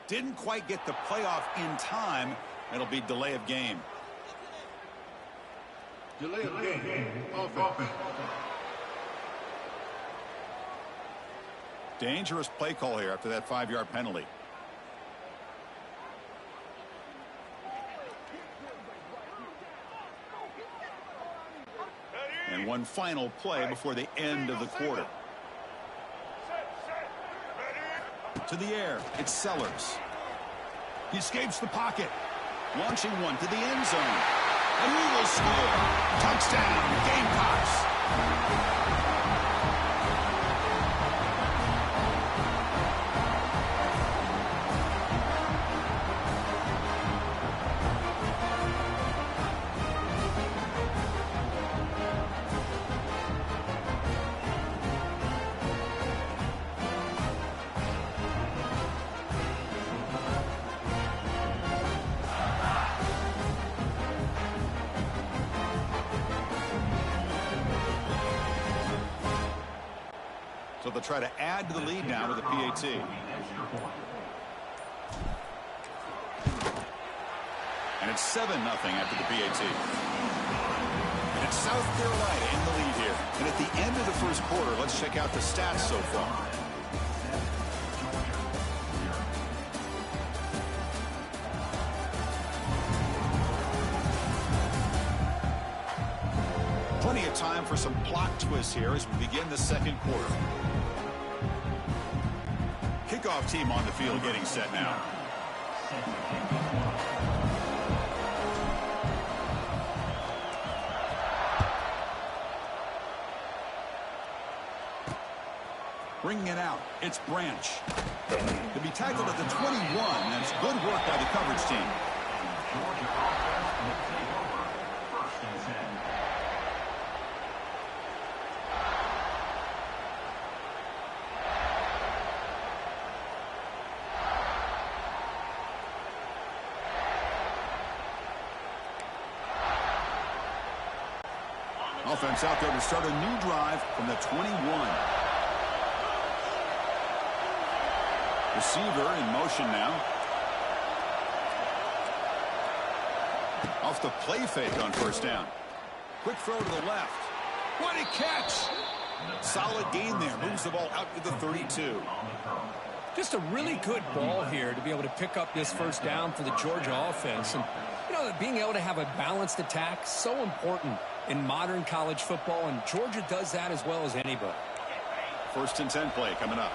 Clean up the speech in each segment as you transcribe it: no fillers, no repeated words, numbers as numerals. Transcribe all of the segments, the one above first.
Didn't quite get the playoff in time. It'll be delay of game. Delay of game. Offense. Dangerous play call here after that 5-yard penalty. And one final play before the end of the quarter. To the air, it's Sellers. He escapes the pocket. Launching one to the end zone. And he will score. Touchdown, Gamecocks. So they'll try to add to the lead now with a PAT. And it's 7-0 after the PAT. And it's South Carolina in the lead here. And at the end of the first quarter, let's check out the stats so far. Plenty of time for some plot twists here as we begin the second quarter. Kickoff team on the field getting set now. Bringing it out, it's Branch. To be tackled at the 21, that's good work by the coverage team. Offense out there to start a new drive from the 21. Receiver in motion now. Off the play fake on first down. Quick throw to the left. What a catch! Solid gain there. Moves the ball out to the 32. Just a really good ball here to be able to pick up this first down for the Georgia offense. And, you know, being able to have a balanced attack, so important in modern college football, and Georgia does that as well as anybody. First and 10 play coming up.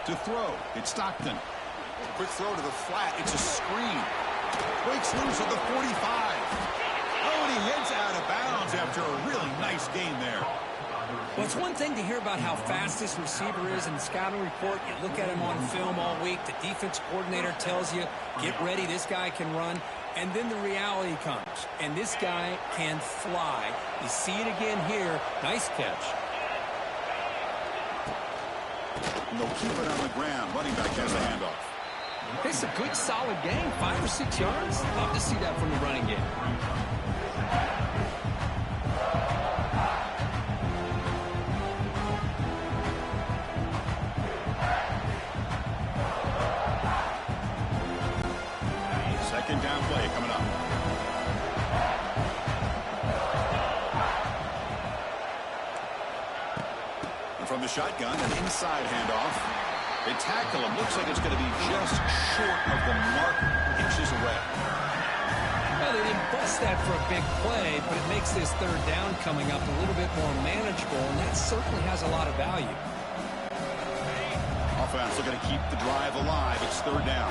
To throw, it's Stockton. Quick throw to the flat, it's a screen. Breaks loose at the 45. Oh, and he heads out of bounds after a really nice gain there. Well, it's one thing to hear about how fast this receiver is in the scouting report. You look at him on film all week. The defense coordinator tells you, get ready, this guy can run. And then the reality comes, and this guy can fly. You see it again here. Nice catch. And they'll keep it on the ground. Running back has a handoff. It's a good, solid game. 5 or 6 yards. Love to see that from the running game. Second down play coming up. And from the shotgun, an inside handoff. They tackle him. Looks like it's going to be just short of the mark, inches away. Well, they didn't bust that for a big play, but it makes this third down coming up a little bit more manageable, and that certainly has a lot of value. Offense looking to keep the drive alive. It's third down.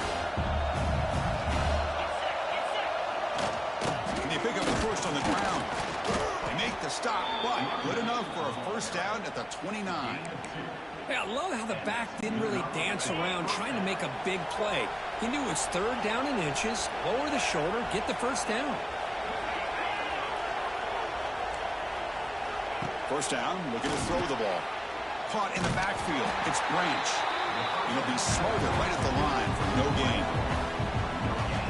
And they pick up the first on the ground. They make the stop, but good enough for a first down at the 29. Yeah, I love how the back didn't really dance around trying to make a big play. He knew it's third down in inches, lower the shoulder, get the first down. First down, looking to throw the ball. Caught in the backfield. It's Branch. He'll be smarter right at the line for no gain.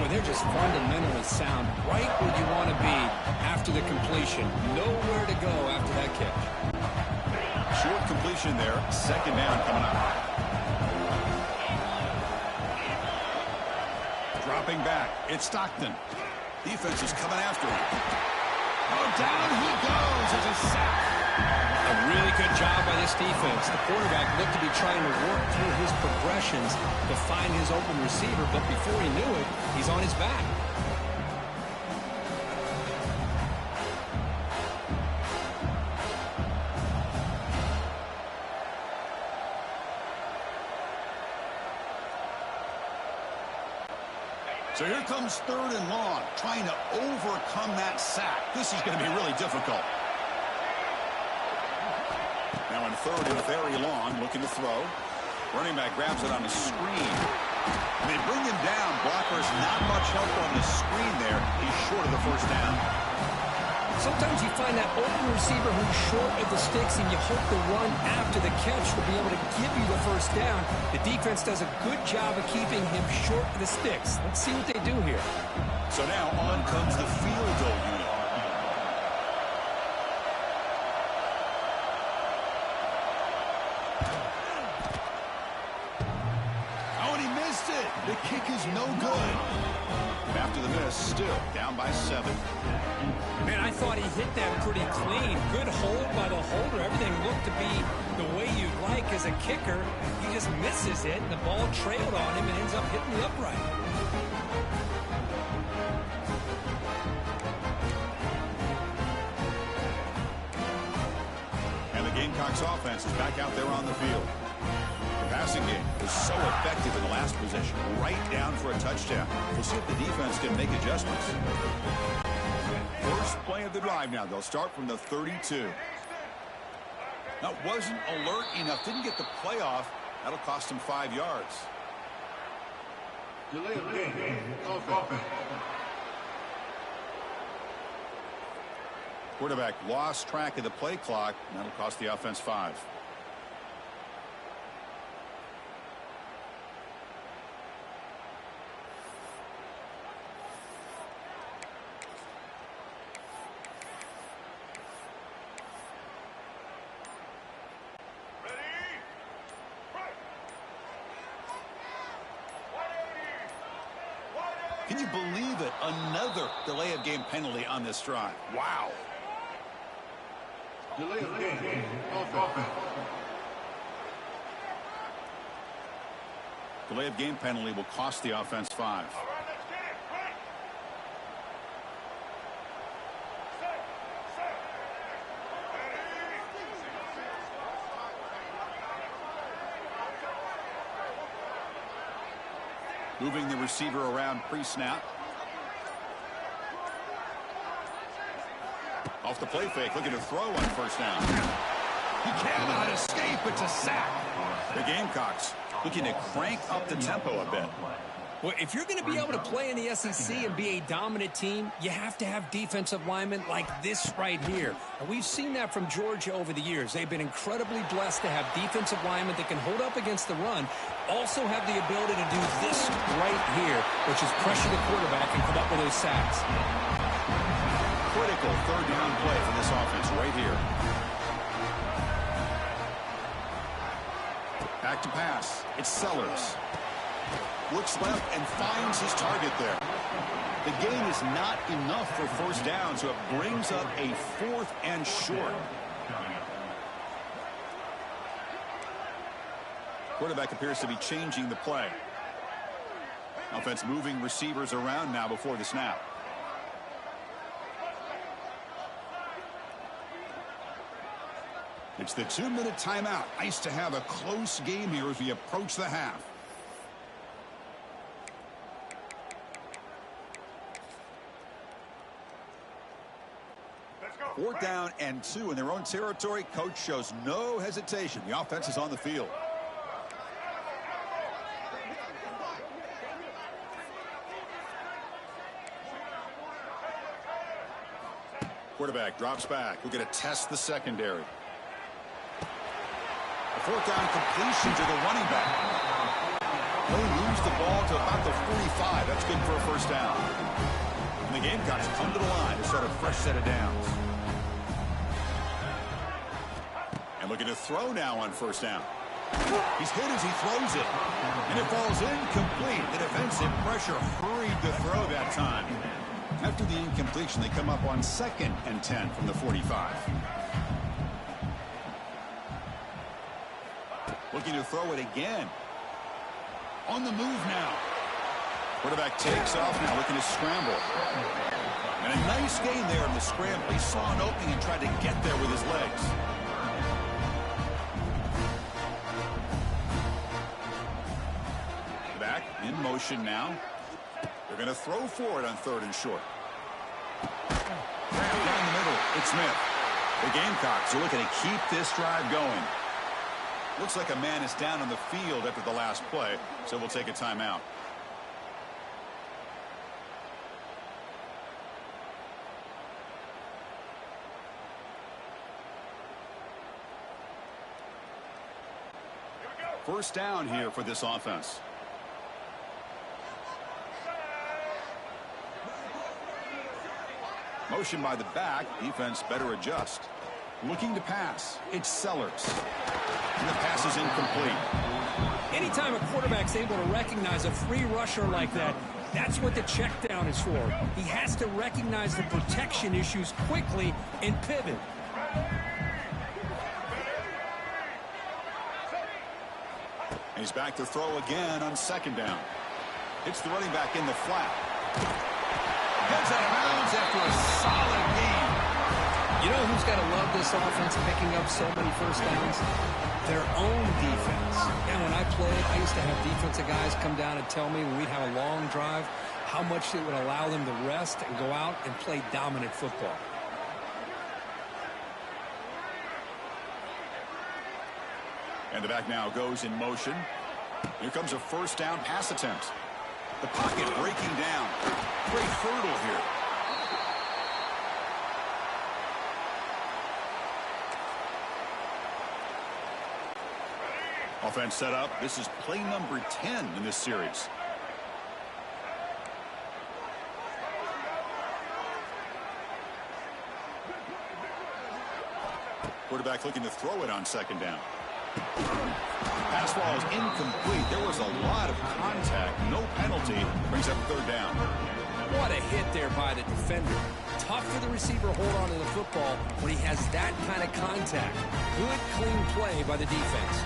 Well, they're just fundamentally sound, right where you want to be after the completion. Nowhere to go after that catch. Short completion there. Second down coming up. Dropping back. It's Stockton. Defense is coming after him. Oh, down he goes. It's a sack. A really good job by this defense. The quarterback looked to be trying to work through his progressions to find his open receiver, but before he knew it, he's on his back. So here comes 3rd and long, trying to overcome that sack. This is going to be really difficult. Now in 3rd and very long, looking to throw. Running back grabs it on the screen. And they bring him down. Blockers not much help on the screen there. He's short of the first down. Sometimes you find that open receiver who's short of the sticks, and you hope the run after the catch will be able to give you the first down. The defense does a good job of keeping him short of the sticks. Let's see what they do here. So now on comes the field goal unit. Oh, and he missed it. The kick is no good. After the miss, still down by 7. Man, I thought he hit that pretty clean. Good hold by the holder. Everything looked to be the way you'd like as a kicker. He just misses it, and the ball trailed on him and ends up hitting the upright. And the Gamecocks offense is back out there on the field. The passing game was so effective in the last possession, right down for a touchdown. We'll see if the defense can make adjustments. First play of the drive now. They'll start from the 32. Now, wasn't alert enough. Didn't get the play off. That'll cost him 5 yards. Delay of game. Offense. Quarterback lost track of the play clock. And that'll cost the offense 5. Can you believe it? Another delay of game penalty on this drive. Wow. Delay of game. Offense. Delay of game penalty will cost the offense 5. Moving the receiver around pre-snap. Off the play fake, looking to throw on first down. He cannot escape. It's a sack. The Gamecocks looking to crank up the tempo a bit. Well, if you're going to be able to play in the SEC and be a dominant team, you have to have defensive linemen like this right here. And we've seen that from Georgia over the years. They've been incredibly blessed to have defensive linemen that can hold up against the run, also have the ability to do this right here, which is pressure the quarterback and come up with those sacks. Critical third down play for this offense right here. Back to pass. It's Sellers. Looks left and finds his target there. The gain is not enough for first down, so it brings up a 4th and short. Quarterback appears to be changing the play. Offense moving receivers around now before the snap. It's the 2-minute timeout. Nice to have a close game here as we approach the half. Fourth down and 2 in their own territory. Coach shows no hesitation. The offense is on the field. Quarterback drops back. We're going to test the secondary. A fourth down completion to the running back. He'll moves the ball to about the 45. That's good for a first down. And the Gamecocks come to the line to start a fresh set of downs. And Looking to throw now on first down. He's hit as he throws it. And it falls incomplete. The defensive pressure hurried the throw that time. After the incompletion, they come up on 2nd and 10 from the 45. Looking to throw it again. On the move now. Quarterback takes off now, looking to scramble. And a nice gain there in the scramble. He saw an opening and tried to get there with his legs. Back in motion now. They're going to throw for it on 3rd and short. Down the middle, it's Smith. The Gamecocks are looking to keep this drive going. Looks like a man is down on the field after the last play, so we'll take a timeout. First down here for this offense. Motion by the back. Defense better adjust. Looking to pass. It's Sellers. And the pass is incomplete. Anytime a quarterback's able to recognize a free rusher like that, that's what the check down is for. He has to recognize the protection issues quickly and pivot. And he's back to throw again on 2nd down. It's the running back in the flat. Heads out of bounds after a solid game. You know who's got to love this offense picking up so many first downs? Their own defense. And when I played, I used to have defensive guys come down and tell me when we'd have a long drive how much it would allow them to rest and go out and play dominant football. And the back now goes in motion. Here comes a first down pass attempt. The pocket breaking down. Great hurdle here. Offense set up. This is play number 10 in this series. Quarterback looking to throw it on 2nd down. Pass ball is incomplete. There was a lot of contact. No penalty. Brings up 3rd down. What a hit there by the defender. Tough for the receiver to hold on to the football when he has that kind of contact. Good, clean play by the defense.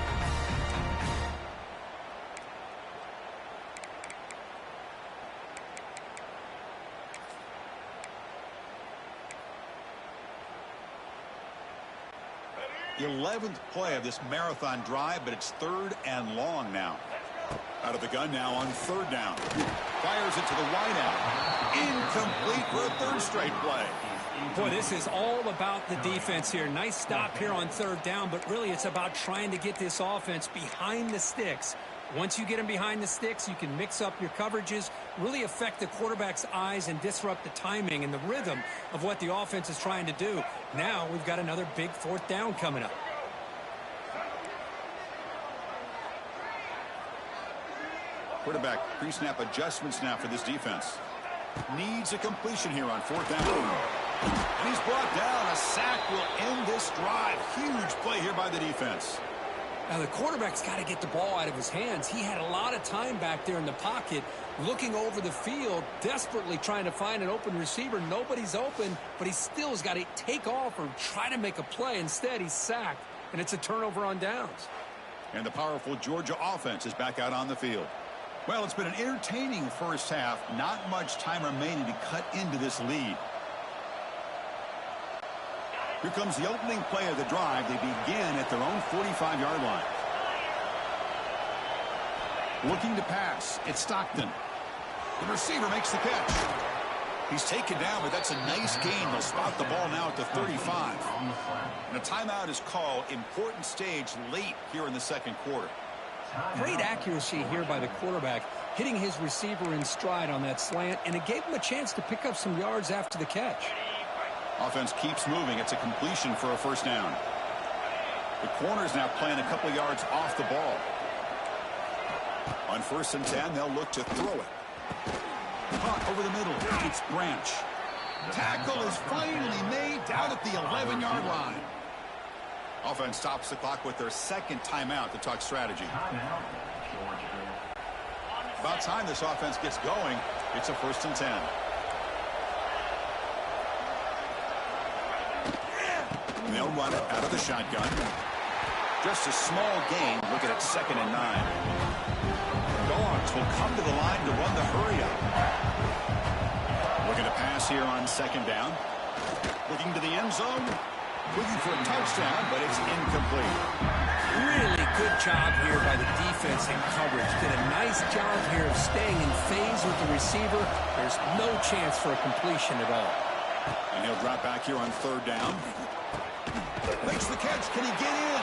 The 11th play of this marathon drive, but it's 3rd and long now. Out of the gun now on 3rd down. Fires it to the wideout. Incomplete for a 3rd straight play. Boy, this is all about the defense here. Nice stop here on 3rd down, but really it's about trying to get this offense behind the sticks. Once you get them behind the sticks, you can mix up your coverages, really affect the quarterback's eyes and disrupt the timing and the rhythm of what the offense is trying to do. Now we've got another big 4th down coming up. Quarterback pre-snap adjustments now for this defense. Needs a completion here on 4th down. And he's brought down. A sack will end this drive. Huge play here by the defense. Now, the quarterback's got to get the ball out of his hands. He had a lot of time back there in the pocket, looking over the field, desperately trying to find an open receiver. Nobody's open, but he still has got to take off or try to make a play. Instead, he's sacked, and it's a turnover on downs. And the powerful Georgia offense is back out on the field. Well, it's been an entertaining first half. Not much time remaining to cut into this lead. Here comes the opening play of the drive. They begin at their own 45-yard line. Looking to pass. It's Stockton. The receiver makes the catch. He's taken down, but that's a nice gain. They'll spot the ball now at the 35. And a timeout is called. Important stage late here in the 2nd quarter. Great accuracy here by the quarterback, hitting his receiver in stride on that slant, and it gave him a chance to pick up some yards after the catch. Offense keeps moving. It's a completion for a first down. The corner's now playing a couple yards off the ball. On 1st and 10, they'll look to throw it. Caught over the middle. It's Branch. Tackle is finally made down at the 11-yard line. Offense stops the clock with their second timeout to talk strategy. About time this offense gets going. It's a 1st and 10. They'll run it out of the shotgun. Just a small gain. Looking at 2nd and 9. Dogs will come to the line to run the hurry up. Looking to pass here on 2nd down. Looking to the end zone. Looking for a touchdown, but it's incomplete. Really good job here by the defense in coverage. Did a nice job here of staying in phase with the receiver. There's no chance for a completion at all. And he'll drop back here on 3rd down. Makes the catch. Can he get in?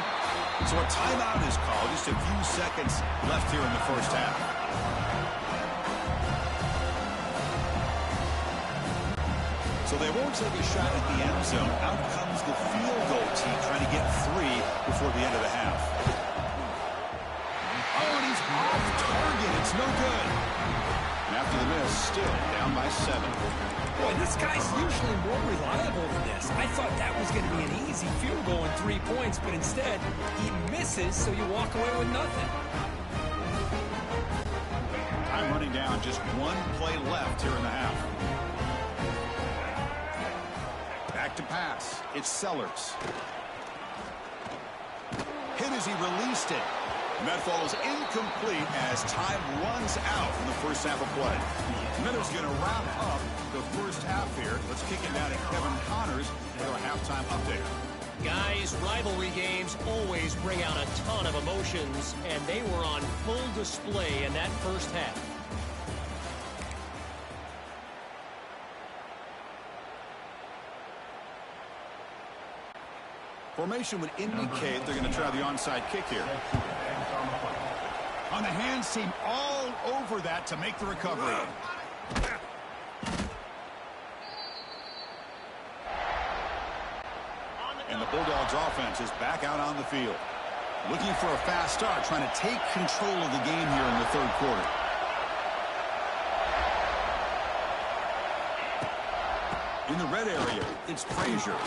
So a timeout is called. Just a few seconds left here in the 1st half. So they won't take a shot at the end zone. Out comes the field goal team trying to get 3 before the end of the half. Oh, and he's off target. It's no good. And after the miss, still down by 7. Boy, this guy's usually more reliable than this. I thought that was going to be an easy field goal and 3 points, but instead, he misses, so you walk away with nothing. Time running down. Just 1 play left here in the half. Back to pass. It's Sellers. Hit as he released it. And that falls incomplete as time runs out in the 1st half of play. Miller's going to wrap up the 1st half here. Let's kick it down to Kevin Connors for a halftime update. Guys, rivalry games always bring out a ton of emotions, and they were on full display in that 1st half. Formation would indicate they're going to try the onside kick here. On the hands team all over that to make the recovery. And the Bulldogs offense is back out on the field. Looking for a fast start, trying to take control of the game here in the 3rd quarter. In the red area, it's Frazier.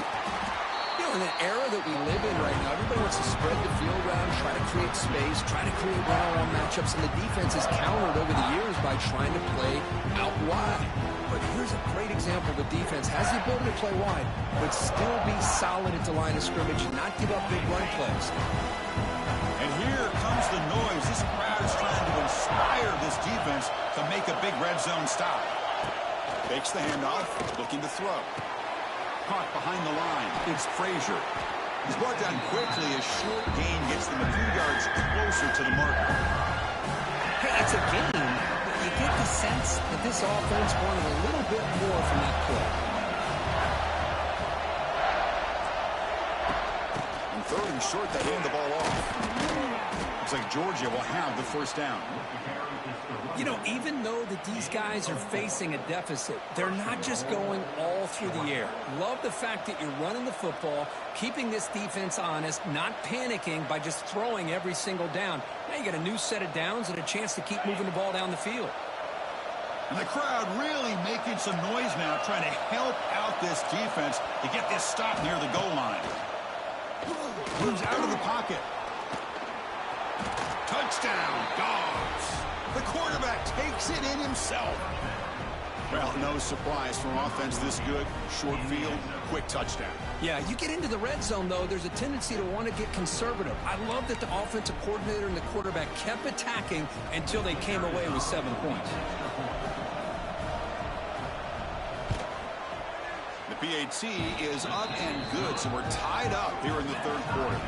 You know, in the era that we live in right now, everybody wants to spread the field around, try to create space, try to create one-on-one matchups, and the defense has countered over the years by trying to play out wide. But here's a great example. The defense has the ability to play wide, but still be solid at the line of scrimmage and not give up big run plays. And here comes the noise. This crowd is trying to inspire this defense to make a big red zone stop. Takes the handoff, looking to throw. Caught behind the line. It's Frazier. He's brought down quickly. A short gain gets them a few yards closer to the marker. Hey, it's a game, but you get the sense that this offense wanted a little bit more from that play. And 3rd and short, they hand the ball off. Looks like Georgia will have the 1st down. You know, even though that these guys are facing a deficit, they're not just going all through the air. Love the fact that you're running the football, keeping this defense honest, not panicking by just throwing every single down. Now you got a new set of downs and a chance to keep moving the ball down the field. And the crowd really making some noise now, trying to help out this defense to get this stop near the goal line. Moves out of the pocket. Touchdown, Dogs. The quarterback takes it in himself. Well, no surprise from offense this good. Short field, quick touchdown. Yeah, you get into the red zone, though, there's a tendency to want to get conservative. I love that the offensive coordinator and the quarterback kept attacking until they came away with 7 points. The PAT is up and good, so we're tied up here in the 3rd quarter.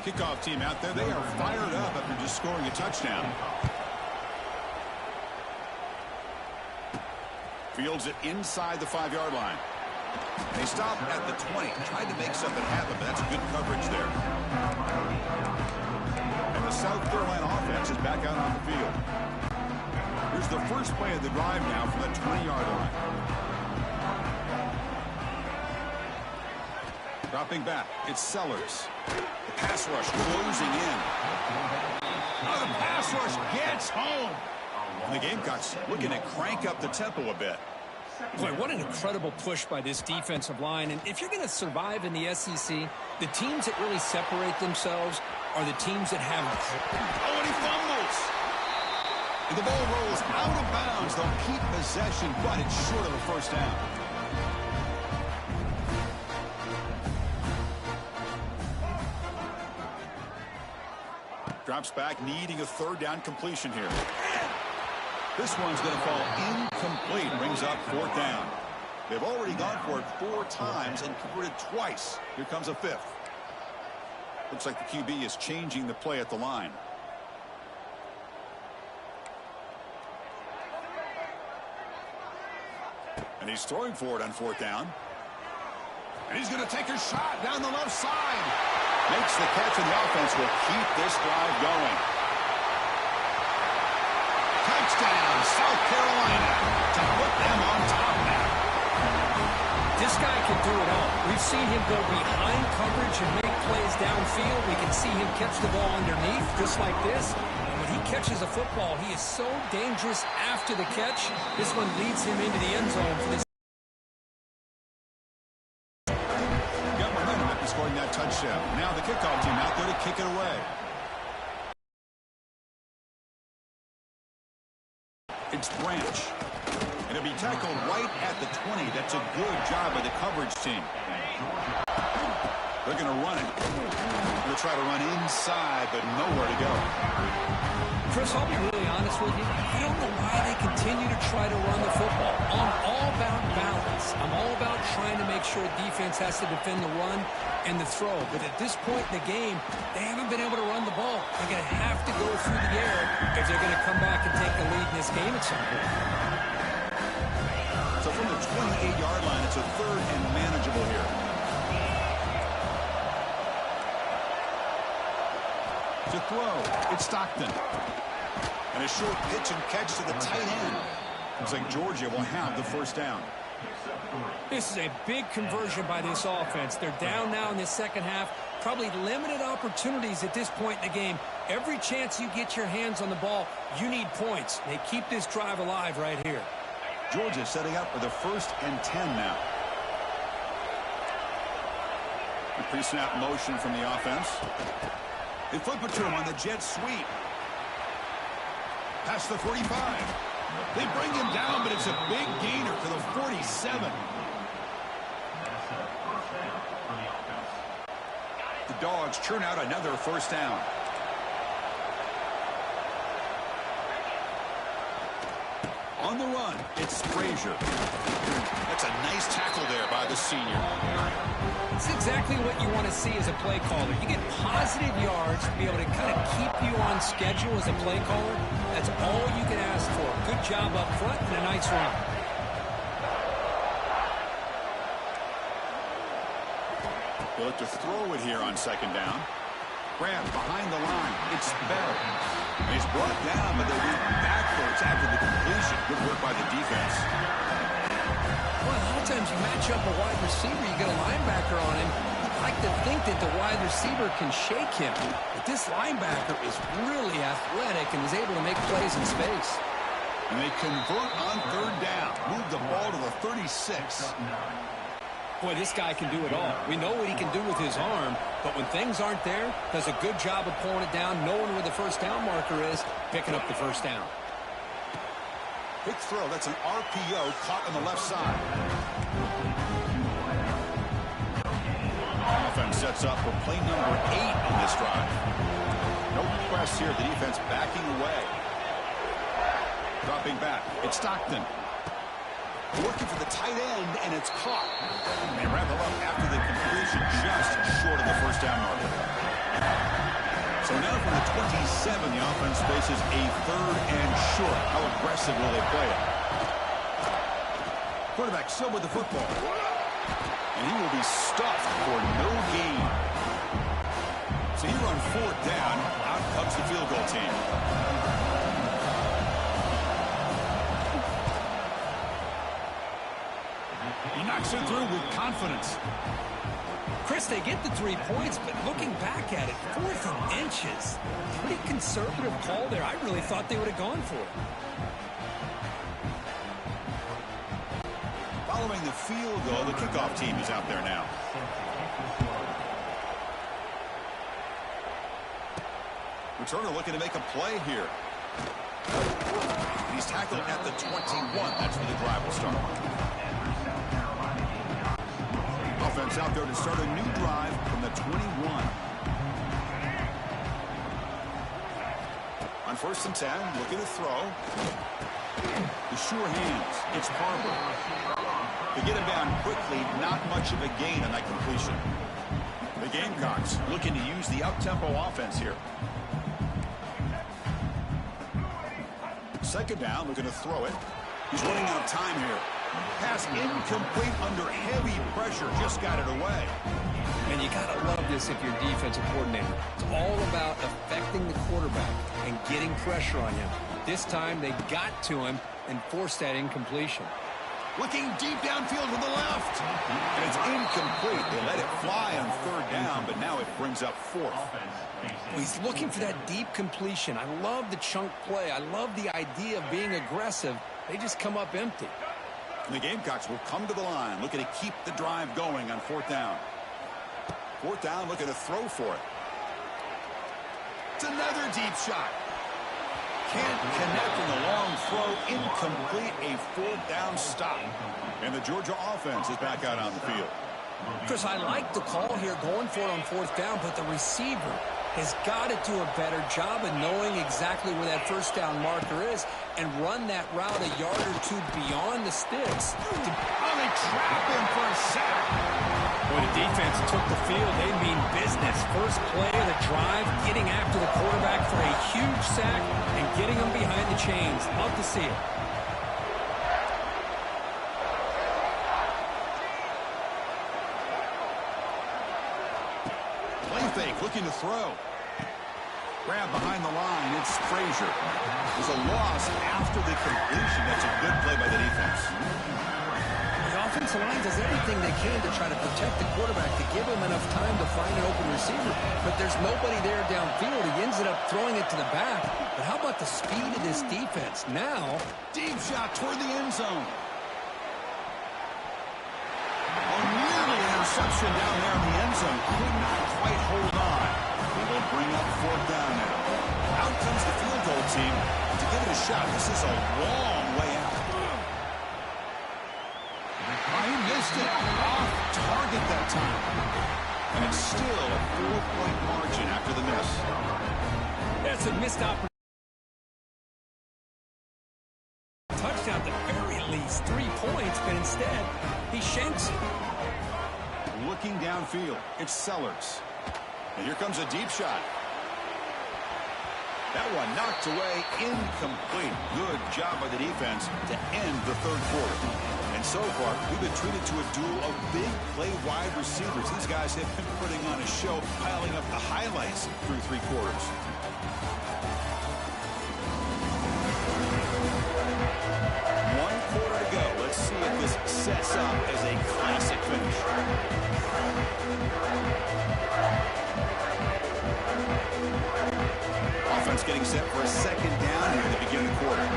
Kickoff team out there, they are fired up after just scoring a touchdown. Fields it inside the 5-yard line. They stop at the 20, tried to make something happen, but that's good coverage there. And the South Carolina offense is back out on the field. Here's the first play of the drive now from the 20-yard line. Dropping back, it's Sellers. The pass rush closing in. Now the pass rush gets home. And the Gamecocks looking to crank up the tempo a bit. Boy, what an incredible push by this defensive line. And if you're going to survive in the SEC, the teams that really separate themselves are the teams that have... Oh, and he fumbles. And the ball rolls out of bounds. They'll keep possession, but it's short of a first down. Drops back, needing a third down completion here. This one's going to fall incomplete. Brings up fourth down. They've already gone for it 4 times and converted twice. Here comes a 5th. Looks like the QB is changing the play at the line. And he's throwing for it on 4th down. And he's going to take a shot down the left side. Makes the catch, and the offense will keep this drive going. Touchdown, South Carolina, to put them on top now. This guy can do it all. We've seen him go behind coverage and make plays downfield. We can see him catch the ball underneath, just like this. And when he catches a football, he is so dangerous after the catch. This one leads him into the end zone for this. Got momentum after scoring that touchdown. Now the kickoff team out there to kick it away. It's Branch. And it'll be tackled right at the 20. That's a good job by the coverage team. They're going to run it. They'll try to run inside, but nowhere to go. Chris, I'll be really honest with you. I don't know why they continue to try to run the football. I'm all about balance. I'm all about trying to make sure defense has to defend the run and the throw. But at this point in the game, they haven't been able to run the ball. They're going to have to go through the air if they're going to come back and take the lead in this game at some point. So from the 28-yard line, it's a 3rd and manageable here. To throw, it's Stockton. And a short pitch and catch to the tight end. Looks like Georgia will have the first down. This is a big conversion by this offense. They're down now in the second half. Probably limited opportunities at this point in the game. Every chance you get your hands on the ball, you need points. They keep this drive alive right here. Georgia setting up for the 1st and 10 now. A pre-snap motion from the offense. They flip it to him on the jet sweep. Past the 45. They bring him down, but it's a big gainer to the 47. The Dogs churn out another first down. On the run, it's Frazier. That's a nice tackle there by the senior. It's exactly what you want to see as a play caller. You get positive yards to be able to kind of keep you on schedule as a play caller. That's all you can ask for. Good job up front and a nice run. They'll look to throw it here on 2nd down. Grab behind the line. It's Bell. And he's brought down, but they went backwards after the completion. Good work by the defense. Well, a lot of times you match up a wide receiver, you get a linebacker on him. I like to think that the wide receiver can shake him. But this linebacker is really athletic and is able to make plays in space. And they convert on 3rd down. Move the ball to the 36. Boy, this guy can do it all. We know what he can do with his arm, but when things aren't there, does a good job of pulling it down, knowing where the first down marker is, picking up the first down. Quick throw. That's an RPO caught on the left side. Offense sets up for play number 8 on this drive. No press here. The defense backing away. Dropping back. It's Stockton. Working for the tight end, and it's caught. They wrap it up after the completion, just short of the first down marker. So now from the 27, the offense faces a 3rd and short. How aggressive will they play it? Quarterback still with the football. And he will be stuffed for no gain. So here on 4th down, out comes the field goal team. He knocks it through with confidence. Chris, they get the 3 points, but looking back at it, 4th and inches. Pretty conservative call there. I really thought they would have gone for it. Following the field goal, the kickoff team is out there now. Returner looking to make a play here. He's tackled at the 21. That's where the drive will start. Offense out there to start a new drive from the 21. On 1st and 10, looking to throw. The sure hands. It's Barber. They get him down quickly. Not much of a gain on that completion. The Gamecocks looking to use the up-tempo offense here. 2nd down, looking to throw it. He's running out of time here. Pass incomplete under heavy pressure. Just got it away. And you got to love this if you're defensive coordinator. It's all about affecting the quarterback and getting pressure on him. This time they got to him and forced that incompletion. Looking deep downfield to the left. And it's incomplete. They let it fly on 3rd down, but now it brings up 4th. He's looking for that deep completion. I love the chunk play. I love the idea of being aggressive. They just come up empty. And the Gamecocks will come to the line, looking to keep the drive going on 4th down. 4th down, looking to throw for it. It's another deep shot. Can't connect in the long throw. Incomplete, a 4th down stop. And the Georgia offense is back out on the field. Chris, I like the call here going for it on 4th down, but the receiver has got to do a better job of knowing exactly where that 1st down marker is and run that route a yard or 2 beyond the sticks. Oh, they trap him for a sack. When the defense took the field, they mean business. First play of the drive, getting after the quarterback for a huge sack and getting him behind the chains. Love to see it. Play fake, looking to throw. Grab behind the line, it's Frazier. There's a loss after the completion. That's a good play by the defense. The offensive line does everything they can to try to protect the quarterback, to give him enough time to find an open receiver. But there's nobody there downfield. He ends up throwing it to the back. But how about the speed of this defense? Now, Deep shot toward the end zone. Oh, nearly an interception down there in the end zone. Could not quite hold on. He will bring up 4th down now. Out comes the field goal team to give it a shot. This is a long way out. Oh, he missed it. Off target that time. And it's still a 4-point margin after the miss. that's a missed opportunity. Touchdown at the very least. 3 points, but instead, he shanks it. Looking downfield, it's Sellers. And here comes a deep shot. That one knocked away, incomplete. Good job by the defense to end the 3rd quarter. And so far, we've been treated to a duel of big play wide receivers. These guys have been putting on a show, piling up the highlights through 3 quarters. One quarter to go. Let's see if this sets up as a classic finish. Offense getting set for a 2nd down here to begin the quarter.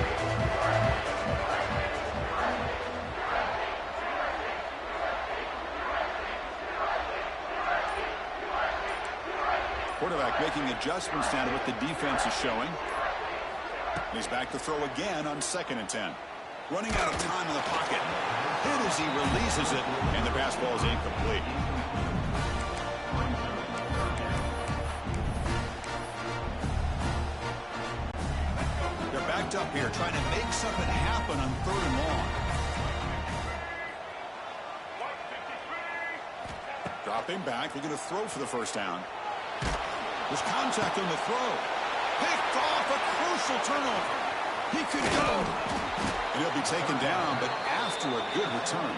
Quarterback making adjustments now to what the defense is showing. He's back to throw again on 2nd and 10. Running out of time in the pocket. Hit as he releases it, and the pass ball is incomplete. They're backed up here, trying to make something happen on 3rd and long. Dropping back, looking to throw for the 1st down. There's contact on the throw. Picked off, a crucial turnover. He could go. And he'll be taken down, but after a good return.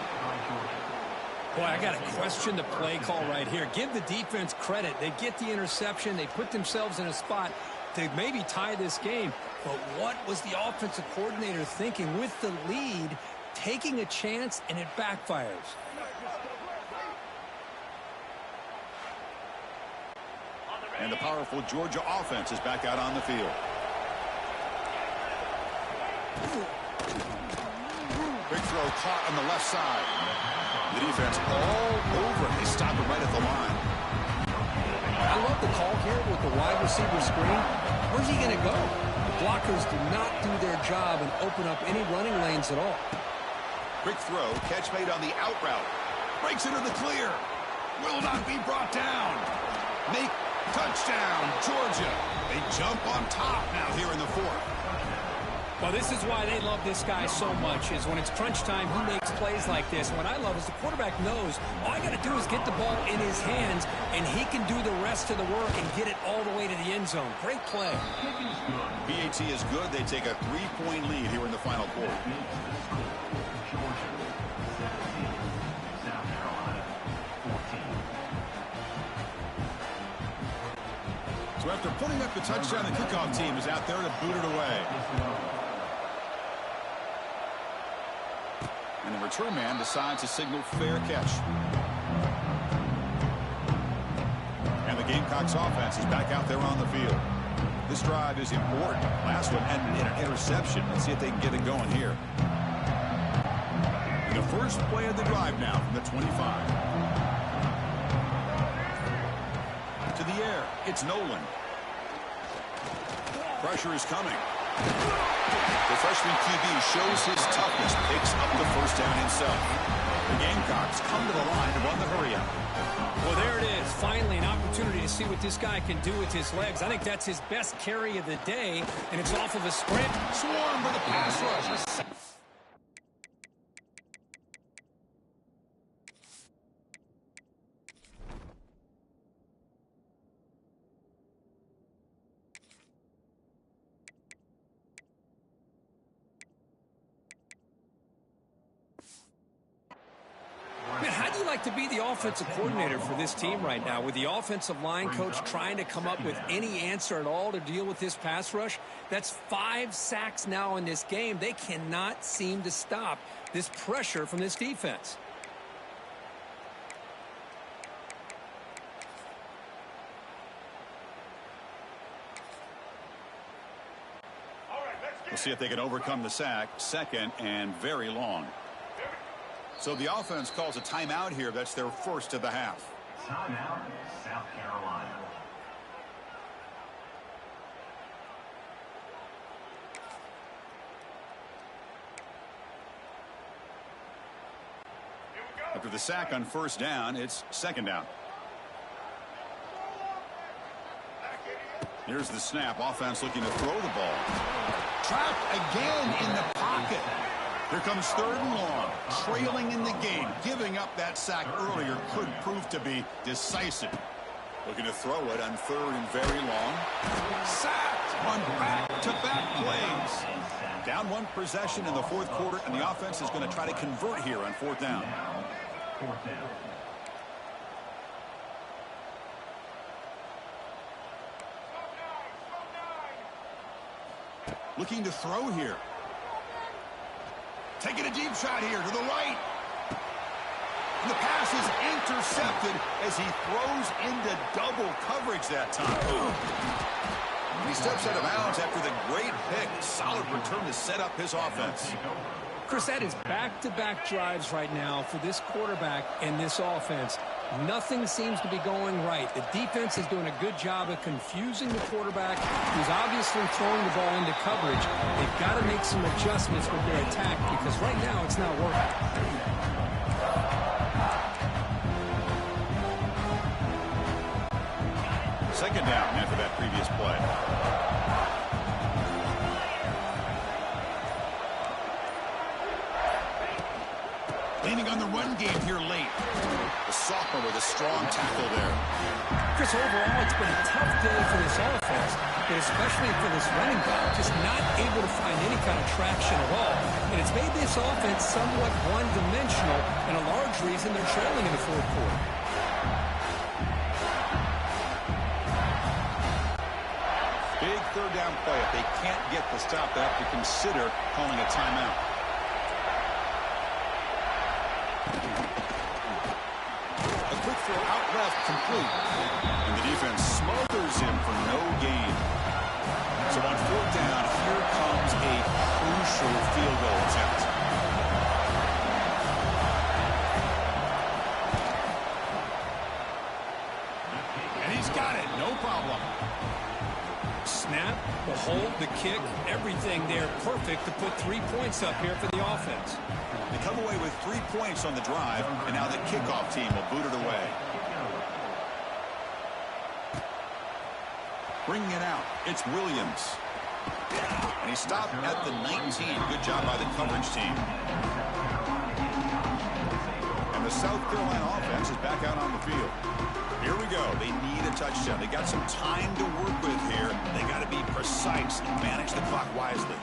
Boy, I got to question the play call right here. Give the defense credit. They get the interception. They put themselves in a spot to maybe tie this game. But what was the offensive coordinator thinking with the lead, taking a chance, and it backfires? And the powerful Georgia offense is back out on the field. Big throw throw caught on the left side. The defense all over it. They stop it right at the line. I love the call here with the wide receiver screen. Where's he going to go? The blockers do not do their job and open up any running lanes at all. Quick throw, catch made on the out route. Breaks into the clear. Will not be brought down. Make touchdown, Georgia. They jump on top now here in the fourth. Well, this is why they love this guy so much, is when it's crunch time, he makes plays like this. What I love is the quarterback knows all I got to do is get the ball in his hands, and he can do the rest of the work and get it all the way to the end zone. Great play. PAT is good. They take a 3-point lead here in the final quarter. So after putting up the touchdown, the kickoff team is out there to boot it away. And the return man decides to signal fair catch. And the Gamecocks offense is back out there on the field. This drive is important. Last one ended in an interception. Let's see if they can get it going here. And the first play of the drive now from the 25. To the air. It's Nolan. Pressure is coming. The freshman QB shows his toughness, picks up the first down himself. The Gamecocks come to the line to run the hurry-up. Well, there it is. Finally, an opportunity to see what this guy can do with his legs. I think that's his best carry of the day, and it's off of a sprint. Swarm for the pass rush. Man, how do you like to be the offensive coordinator for this team right now, with the offensive line coach trying to come up with any answer at all to deal with this pass rush? That's 5 sacks now in this game. They cannot seem to stop this pressure from this defense. We'll see if they can overcome the sack. Second and very long. So the offense calls a timeout here. That's their first of the half. Timeout, South Carolina. After the sack on first down, it's second down. Here's the snap. Offense looking to throw the ball. Trapped again in the pocket. Here comes third and long. Trailing in the game. Giving up that sack earlier could prove to be decisive. Looking to throw it on third and very long. Sacked on back-to-back plays. Down one possession in the fourth quarter, and the offense is going to try to convert here on fourth down. Looking to throw here. Taking a deep shot here to the right. And the pass is intercepted as he throws into double coverage that time. And he steps out of bounds after the great pick. Solid return to set up his offense. Chris, that is back-to-back drives right now for this quarterback and this offense. Nothing seems to be going right. The defense is doing a good job of confusing the quarterback, who's obviously throwing the ball into coverage. They've got to make some adjustments with their attack because right now it's not working. Second down after that previous play. Leaning on the run game here late. The sophomore with a strong tackle there. Chris, overall, it's been a tough day for this offense, but especially for this running back, just not able to find any kind of traction at all. And it's made this offense somewhat one-dimensional, and a large reason they're trailing in the fourth quarter. Big third down play. If they can't get the stop, they have to consider calling a timeout. A quick throw out left, complete. And the defense smothers him for no gain. So on 4th down, here comes a crucial field goal attempt. He's got it. No problem. Snap, the hold, the kick, everything there perfect to put 3 points up here for the offense. They come away with 3 points on the drive, and now the kickoff team will boot it away. Bringing it out, it's Williams. And he stopped at the 19. Good job by the coverage team. And the South Carolina offense is back out on the field. Here we go. They need a touchdown. They got some time to work with here. They got to be precise and manage the clock wisely.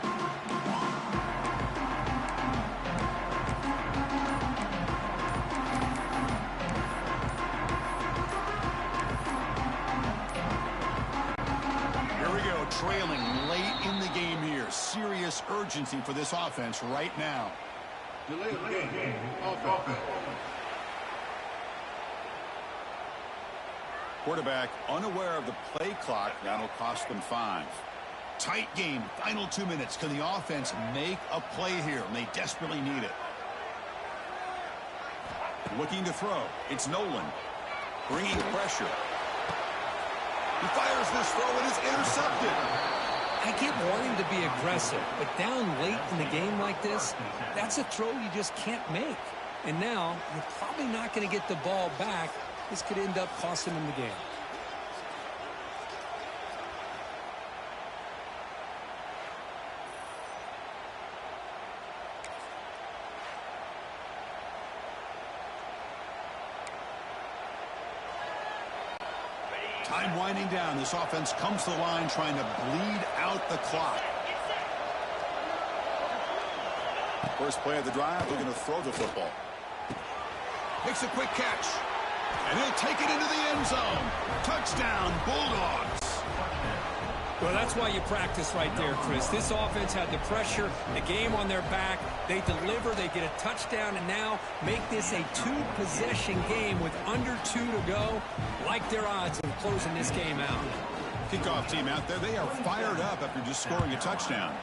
Here we go. Trailing late in the game here. Serious urgency for this offense right now. Delay of game. Offense. Quarterback unaware of the play clock. That'll cost them 5. Tight game. Final 2 minutes. Can the offense make a play here? And they desperately need it. Looking to throw. It's Nolan. Bringing pressure. He fires this throw and is intercepted. I get wanting to be aggressive, but down late in the game like this, that's a throw you just can't make. And now, you're probably not going to get the ball back. This could end up costing him the game. Time winding down. This offense comes to the line trying to bleed out the clock. First play of the drive, looking to throw the football. Makes a quick catch. And he'll take it into the end zone. Touchdown, Bulldogs. Well, that's why you practice right there, Chris. This offense had the pressure, the game on their back. They deliver, they get a touchdown, and now make this a 2-possession game with under 2 to go. Like their odds of closing this game out. Kickoff team out there, they are fired up after just scoring a touchdown.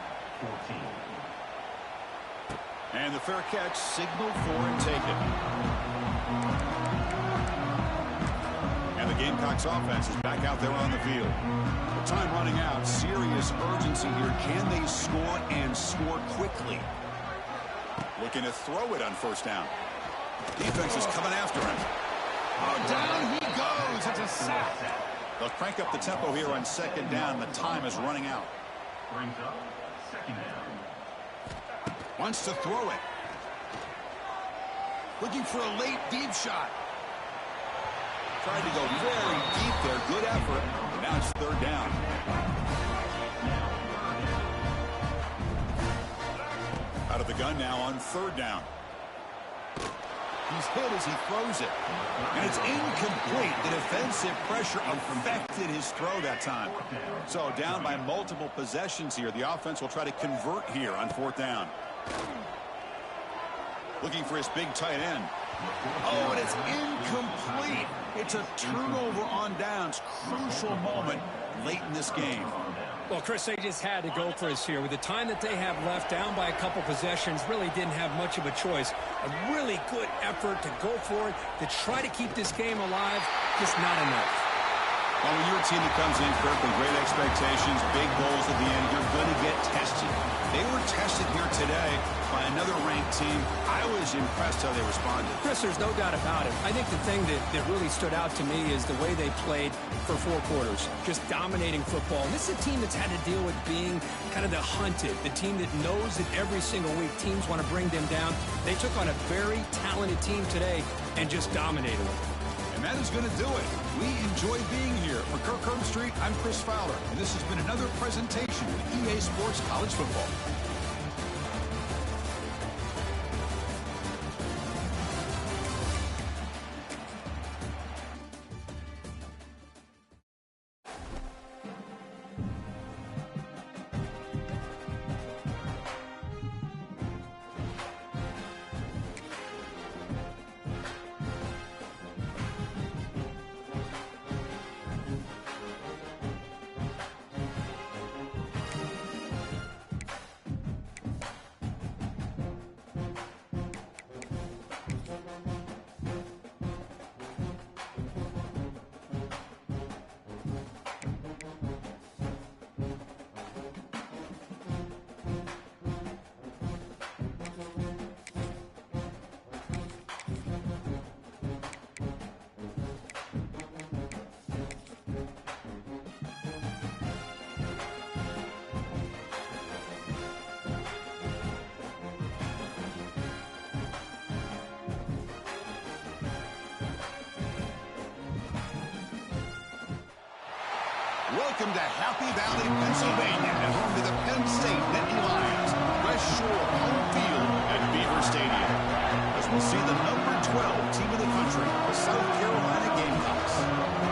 And the fair catch signaled for and taken. And the Gamecocks offense is back out there on the field. With time running out, serious urgency here. Can they score and score quickly? Looking to throw it on first down. Defense is coming after him. Oh, down he goes. It's a sack. They'll crank up the tempo here on second down. The time is running out. Brings up second down. Wants to throw it. Looking for a late deep shot. Tried to go very deep there. Good effort. Now it's third down. Out of the gun now on third down. He's hit as he throws it. And it's incomplete. The defensive pressure affected his throw that time. So down by multiple possessions here. The offense will try to convert here on fourth down. Looking for his big tight end. Oh, and it's incomplete. It's a turnover on downs. Crucial moment late in this game. Well, Chris, they just had to go for us here. With the time that they have left, down by a couple possessions, really didn't have much of a choice. A really good effort to go for it, to try to keep this game alive, just not enough. Well, when you're a team that comes in, Kirk, with great expectations, big goals at the end, you're going to get tested. They were tested here today by another ranked team. I was impressed how they responded. Chris, there's no doubt about it. I think the thing that really stood out to me is the way they played for 4 quarters, just dominating football. And this is a team that's had to deal with being kind of the hunted, the team that knows that every single week teams want to bring them down. They took on a very talented team today and just dominated them. And that is going to do it. We enjoy being here. For Kirk Herbstreit, I'm Chris Fowler, and this has been another presentation of EA Sports College Football. Welcome to Happy Valley, Pennsylvania, and home to the Penn State Nittany Lions. West Shore home field at Beaver Stadium. As we'll see the number 12 team in the country, the South Carolina Gamecocks,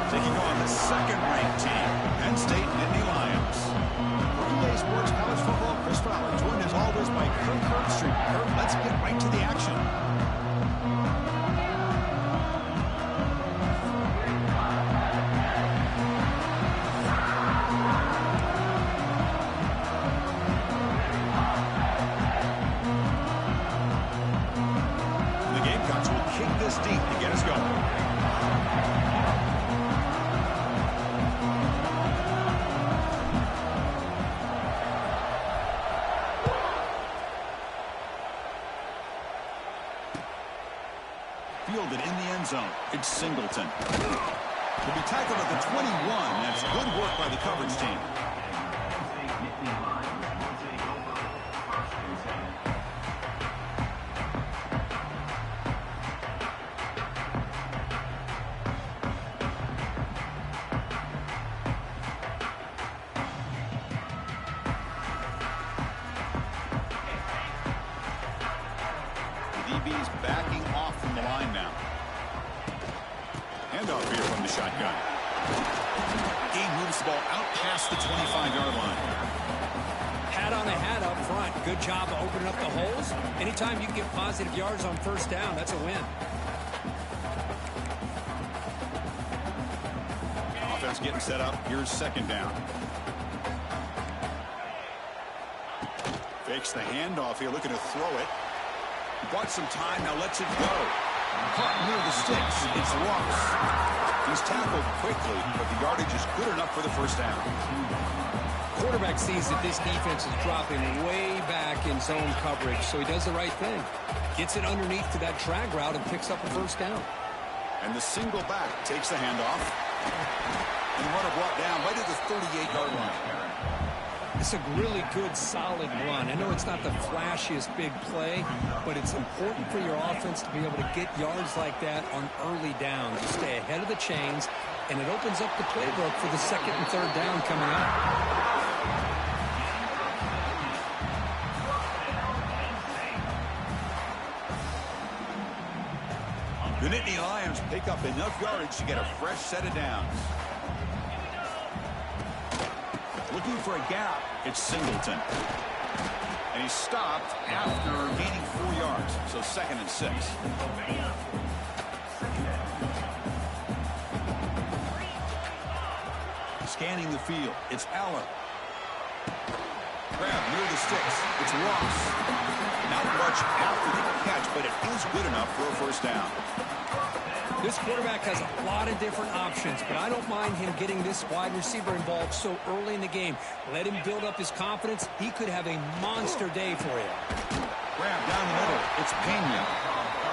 taking on the second-ranked team, Penn State Nittany Lions. For EA Sports College Football, Chris Fowler, joined as always by Kirk Herbstreit. Kirk, let's get right to the action. Deep to get us going. Fielded in the end zone. It's Singleton. He'll be tackled at the 21. That's good work by the coverage team. DB's backing off from the line now. Handoff here from the shotgun. He moves the ball out past the 25-yard line. Hat on a hat up front. Good job of opening up the holes. Anytime you can get positive yards on first down, that's a win. Offense getting set up. Here's second down. Fakes the handoff here, looking to throw it. Bought some time, now lets it go. Caught near the sticks. It's Ross. He's tackled quickly, but the yardage is good enough for the first down. Quarterback sees that this defense is dropping way back in zone coverage, so he does the right thing. Gets it underneath to that drag route and picks up a first down. And the single back takes the handoff. And the runner brought down right at the 38-yard line. It's a really good, solid run. I know it's not the flashiest big play, but it's important for your offense to be able to get yards like that on early downs. You stay ahead of the chains, and it opens up the playbook for the second and third down coming up. The Nittany Lions pick up enough yardage to get a fresh set of downs. Looking for a gap, it's Singleton. And he's stopped after gaining 4 yards, so second and 6. Scanning the field, it's Aller. Grab near the sticks, it's Ross. Not much after the catch, but it is good enough for a first down. This quarterback has a lot of different options, but I don't mind him getting this wide receiver involved so early in the game. Let him build up his confidence. He could have a monster day for you. Grab down the middle. It's Pena.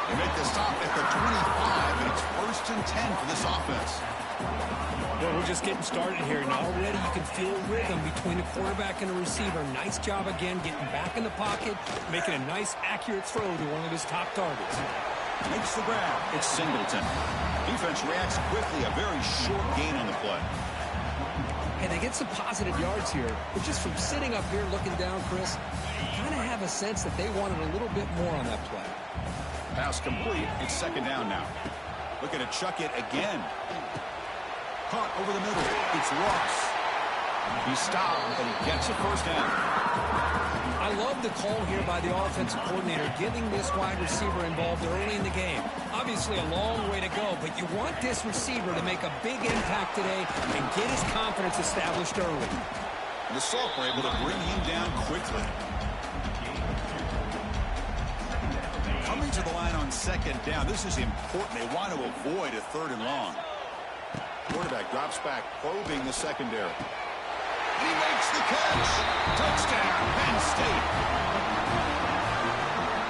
They make the stop at the 25, and it's 1st and 10 for this offense. Well, we're just getting started here, and already you can feel a rhythm between a quarterback and a receiver. Nice job again getting back in the pocket, making a nice, accurate throw to one of his top targets. Makes the grab. It's Singleton. Defense reacts quickly. A very short gain on the play. Hey, they get some positive yards here, but just from sitting up here looking down, Chris, you kind of have a sense that they wanted a little bit more on that play. Pass complete. It's second down now. Looking to chuck it again. Caught over the middle. It's Ross. He stopped, but he gets a first down. I love the call here by the offensive coordinator, getting this wide receiver involved early in the game. Obviously a long way to go, but you want this receiver to make a big impact today and get his confidence established early. The Salk were able to bring him down quickly. Coming to the line on second down, this is important. They want to avoid a 3rd and long. Quarterback drops back, probing the secondary. He makes the catch. Touchdown, Penn State.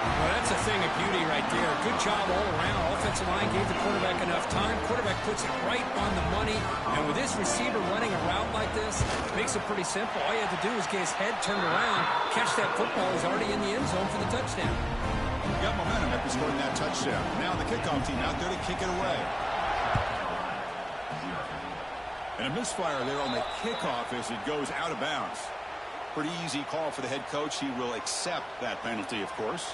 Well, that's a thing of beauty right there. Good job all around. Offensive line gave the quarterback enough time. Quarterback puts it right on the money. And with this receiver running a route like this, it makes it pretty simple. All you have to do is get his head turned around, catch that football. He's already in the end zone for the touchdown. Got momentum after scoring that touchdown. Now the kickoff team out there to kick it away. And And a misfire there on the kickoff as it goes out of bounds. Pretty easy call for the head coach. He will accept that penalty, of course.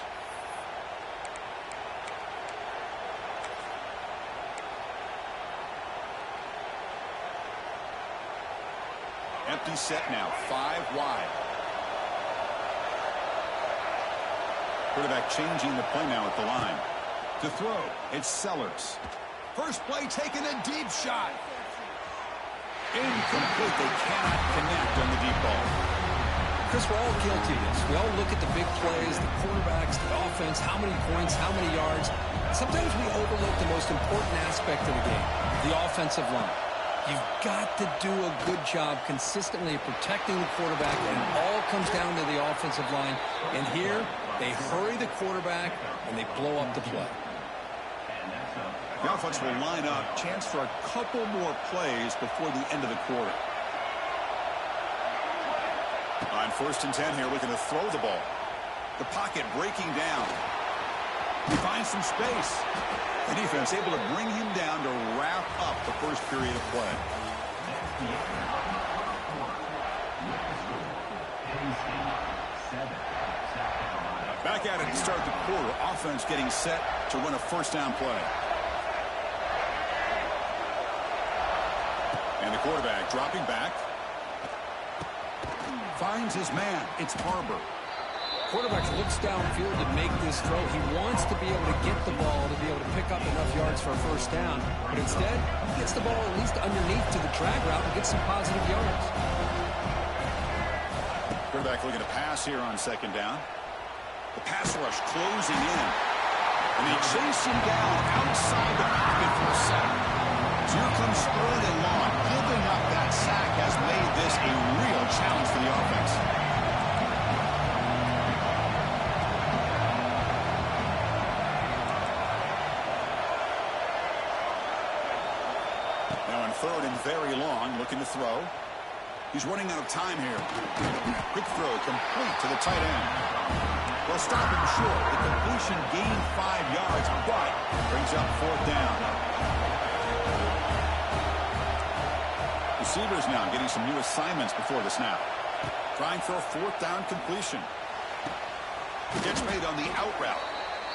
Empty set now, 5 wide. Quarterback changing the play now at the line. To throw, it's Sellers. First play taken, a deep shot. Incomplete. They cannot connect on the deep ball. Chris, we're all guilty of this. We all look at the big plays, the quarterbacks, the offense, how many points, how many yards. Sometimes we overlook the most important aspect of the game, the offensive line. You've got to do a good job consistently protecting the quarterback, and it all comes down to the offensive line. And here, they hurry the quarterback, and they blow up the play. The offense will line up. Chance for a couple more plays before the end of the quarter. On 1st and 10 here, looking to throw the ball. The pocket breaking down. He finds some space. The defense able to bring him down to wrap up the first period of play. Back at it to start the quarter. Offense getting set to run a first down play. And the quarterback dropping back. Finds his man. It's Barber. Quarterback looks downfield to make this throw. He wants to be able to get the ball to be able to pick up enough yards for a first down. But instead, he gets the ball at least underneath to the drag route and gets some positive yards. Quarterback looking to pass here on 2nd down. The pass rush closing in. And they chase him down outside the pocket for a sack. So here comes 3rd and long. Giving up that sack has made this a real challenge for the offense. Now on 3rd and very long, looking to throw. He's running out of time here. Quick throw complete to the tight end. They'll stop him short. The completion gained 5 yards, but brings up 4th down. Receivers now getting some new assignments before the snap. Trying for a 4th down completion. Gets made on the out route.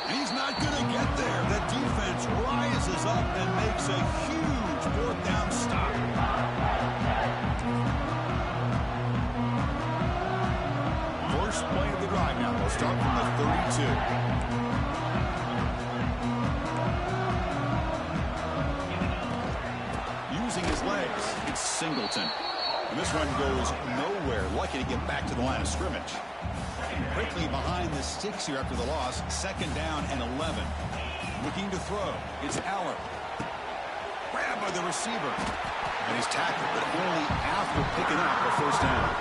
And he's not going to get there. The defense rises up and makes a huge 4th down stop. First play of the drive now. We'll start from the 32. Using his legs, it's Singleton. And this run goes nowhere. Lucky to get back to the line of scrimmage. Quickly behind the sticks here after the loss. 2nd down and 11. Looking to throw. It's Aller. Grabbed by the receiver. And he's tackled, but only after picking up a first down.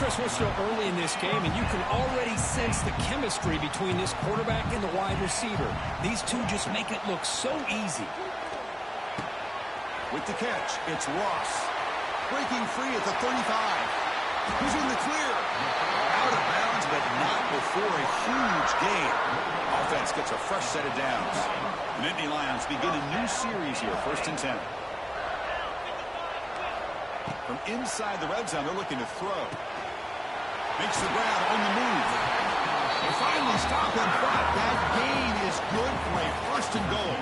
Chris, we're still early in this game, and you can already sense the chemistry between this quarterback and the wide receiver. These two just make it look so easy. With the catch, it's Ross. Breaking free at the 35. He's in the clear. Out of bounds, but not before a huge gain. Offense gets a fresh set of downs. The Nittany Lions begin a new series here, 1st and 10. From inside the red zone, they're looking to throw. Makes the grab on the move. They finally stop him, but that gain is good for a 1st and goal.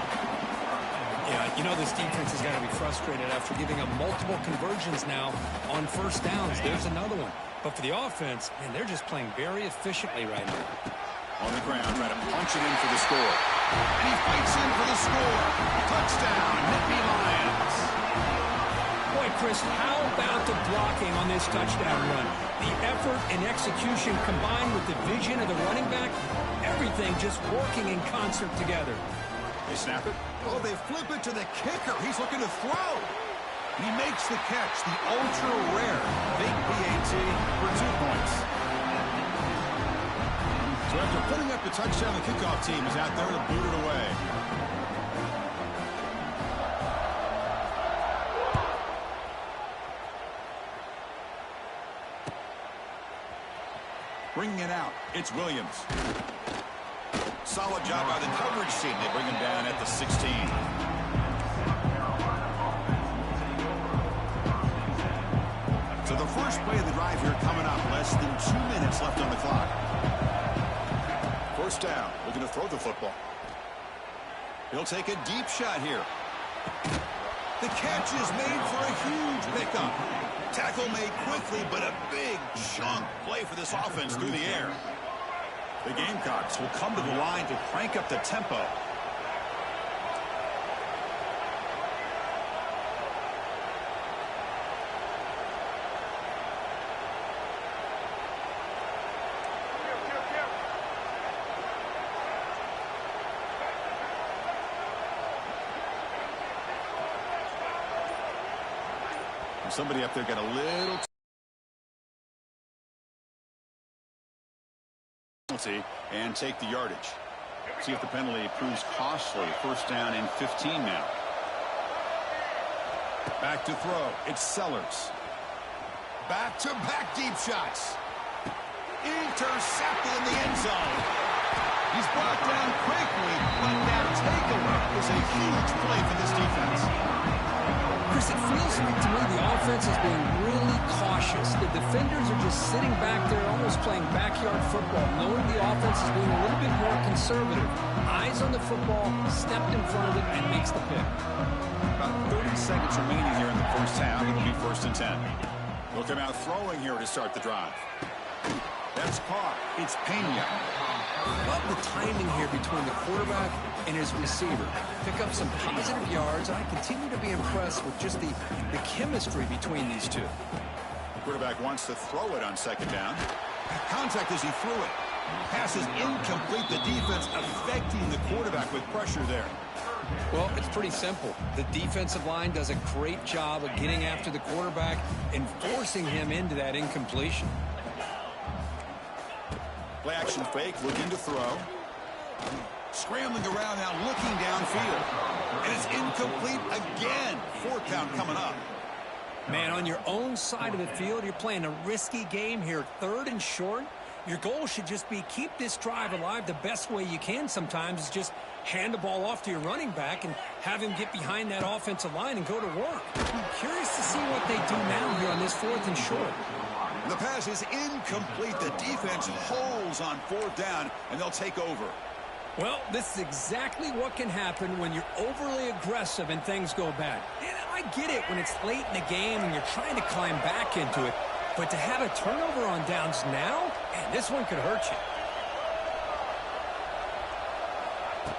Yeah, you know this defense has got to be frustrated after giving up multiple conversions now on 1st downs. There's another one. But for the offense, man, they're just playing very efficiently right now. On the ground, trying to punch it in for the score. And he fights in for the score. Touchdown, Nittany Lions. Boy, Chris, how about the blocking on this touchdown run? The effort and execution combined with the vision of the running back, everything just working in concert together. They snap it. Oh, they flip it to the kicker. He's looking to throw. He makes the catch, the ultra-rare big PAT for 2 points. So after putting up the touchdown, the kickoff team is out there to boot it away. Bringing it out, it's Williams. Solid job by the coverage team. They bring him down at the 16. So the first play of the drive here coming up. Less than 2 minutes left on the clock. First down. Looking to throw the football. He'll take a deep shot here. The catch is made for a huge pickup. Tackle made quickly, but a big chunk play for this offense through the air. The Gamecocks will come to the line to crank up the tempo. Somebody up there got a little penalty and take the yardage. See if the penalty proves costly. First down and 15 now. Back to throw. It's Sellers. Back-to-back deep shots. Intercepted in the end zone. He's brought down quickly, but that takeaway is a huge play for this defense. Chris, it feels like to me the offense is being really cautious. The defenders are just sitting back there almost playing backyard football, knowing the offense is being a little bit more conservative. Eyes on the football, stepped in front of it, and makes the pick. About 30 seconds remaining here in the first half. It'll be 1st and 10. They'll come out throwing here to start the drive. That's caught. It's Pena. Love the timing here between the quarterback and his receiver. Pick up some positive yards. I continue to be impressed with just the chemistry between these two. The quarterback wants to throw it on second down. Contact as he threw it. Pass is incomplete. The defense affecting the quarterback with pressure there. Well, it's pretty simple. The defensive line does a great job of getting after the quarterback and forcing him into that incompletion. Play action fake, looking to throw. Scrambling around now, looking downfield. And it's incomplete again. 4 count coming up. Man, on your own side of the field, you're playing a risky game here. 3rd and short. Your goal should just be keep this drive alive the best way you can sometimes is just hand the ball off to your running back and have him get behind that offensive line and go to work. I'm curious to see what they do now here on this 4th and short. The pass is incomplete. The defense holds on 4th down, and they'll take over. Well, this is exactly what can happen when you're overly aggressive and things go bad. And I get it when it's late in the game and you're trying to climb back into it. But to have a turnover on downs now, man, this one could hurt you.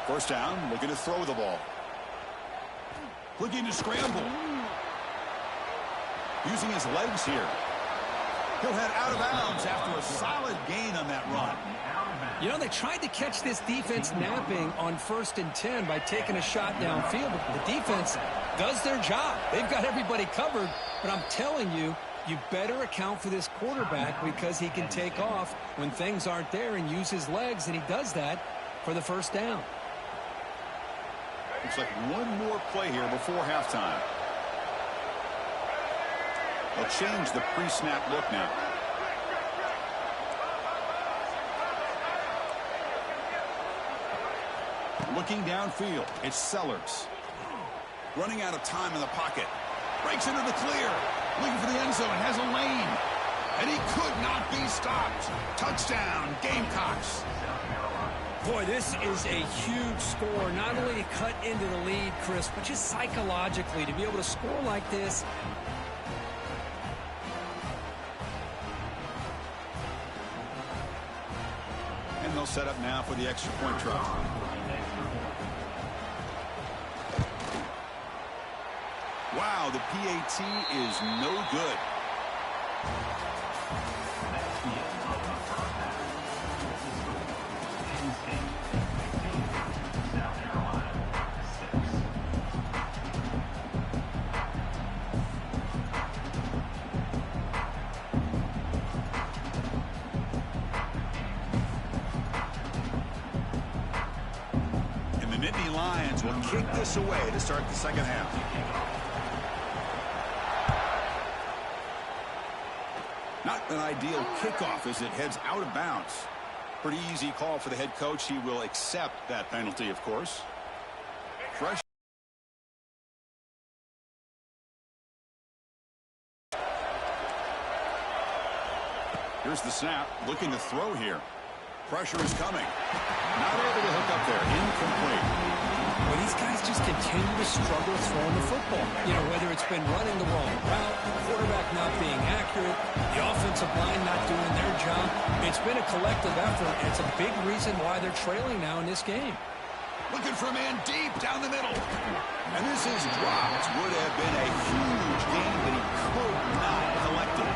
First down, looking to throw the ball. Looking to scramble. Using his legs here. He'll head out of bounds after a solid gain on that run. You know, they tried to catch this defense napping on 1st and 10 by taking a shot downfield, but the defense does their job. They've got everybody covered, but I'm telling you, you better account for this quarterback because he can take off when things aren't there and use his legs, and he does that for the first down. Looks like one more play here before halftime. They'll change the pre-snap look now. Looking downfield, it's Sellers. Running out of time in the pocket. Breaks into the clear. Looking for the end zone. Has a lane. And he could not be stopped. Touchdown, Gamecocks. Boy, this is a huge score. Not only to cut into the lead, Chris, but just psychologically to be able to score like this. And they'll set up now for the extra point try. Wow, the PAT is no good. And the Nittany Lions will kick this away to start the second half. Not an ideal kickoff as it heads out of bounds. Pretty easy call for the head coach. He will accept that penalty, of course. Fresh. Here's the snap. Looking to throw here. Pressure is coming. Not able to hook up there. Incomplete. Well, these guys just continue to struggle throwing the football. You know, whether it's been running the wrong route, the quarterback not being accurate, the offensive line not doing their job. It's been a collective effort, and it's a big reason why they're trailing now in this game. Looking for a man deep down the middle. And this is dropped. Would have been a huge gain, but he could not collect it.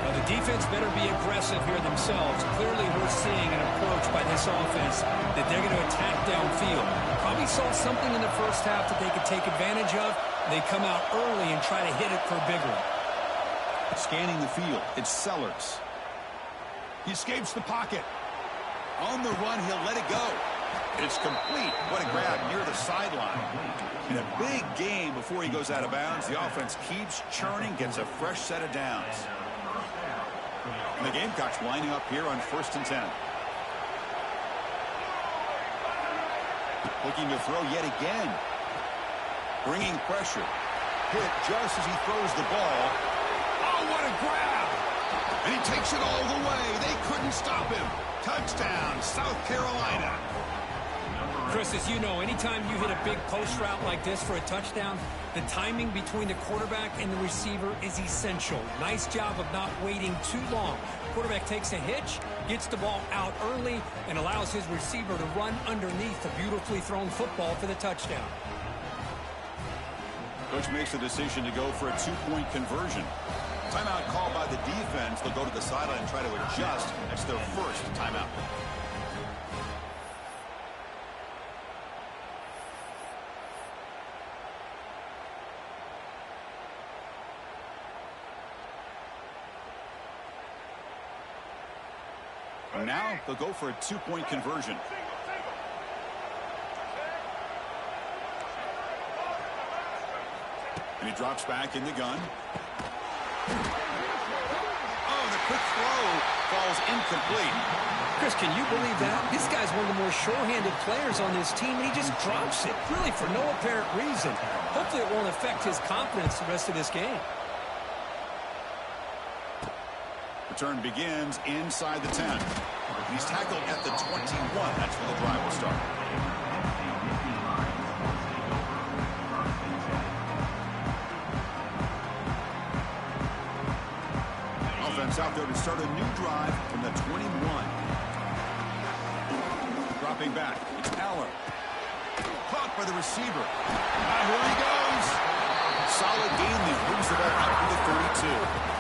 Well, the defense better be aggressive here themselves. Clearly, we're seeing an approach by this offense that they're going to attack downfield. Probably saw something in the first half that they could take advantage of. They come out early and try to hit it for a big one. Scanning the field, it's Sellers. He escapes the pocket. On the run, he'll let it go. It's complete. What a grab near the sideline. In a big game before he goes out of bounds, the offense keeps churning, gets a fresh set of downs. And the Gamecocks lining up here on 1st and 10. Looking to throw yet again. Bringing pressure. Hit just as he throws the ball. Oh, what a grab! And he takes it all the way. They couldn't stop him. Touchdown, South Carolina. Chris, as you know, anytime you hit a big post route like this for a touchdown, the timing between the quarterback and the receiver is essential. Nice job of not waiting too long. Quarterback takes a hitch, gets the ball out early, and allows his receiver to run underneath the beautifully thrown football for the touchdown. Coach makes the decision to go for a two-point conversion. Timeout called by the defense. They'll go to the sideline and try to adjust. That's their first timeout. Now they'll go for a two-point conversion. And he drops back in the gun. Oh, the quick throw falls incomplete. Chris, can you believe that? This guy's one of the more sure-handed players on this team, and he just drops it, really for no apparent reason. Hopefully it won't affect his confidence the rest of this game. Return begins inside the 10. He's tackled at the 21. That's where the drive will start. Offense out there to start a new drive from the 21. Dropping back. It's Aller. Caught by the receiver. Now here he goes. Solid gain there. Moves the ball out to the 32.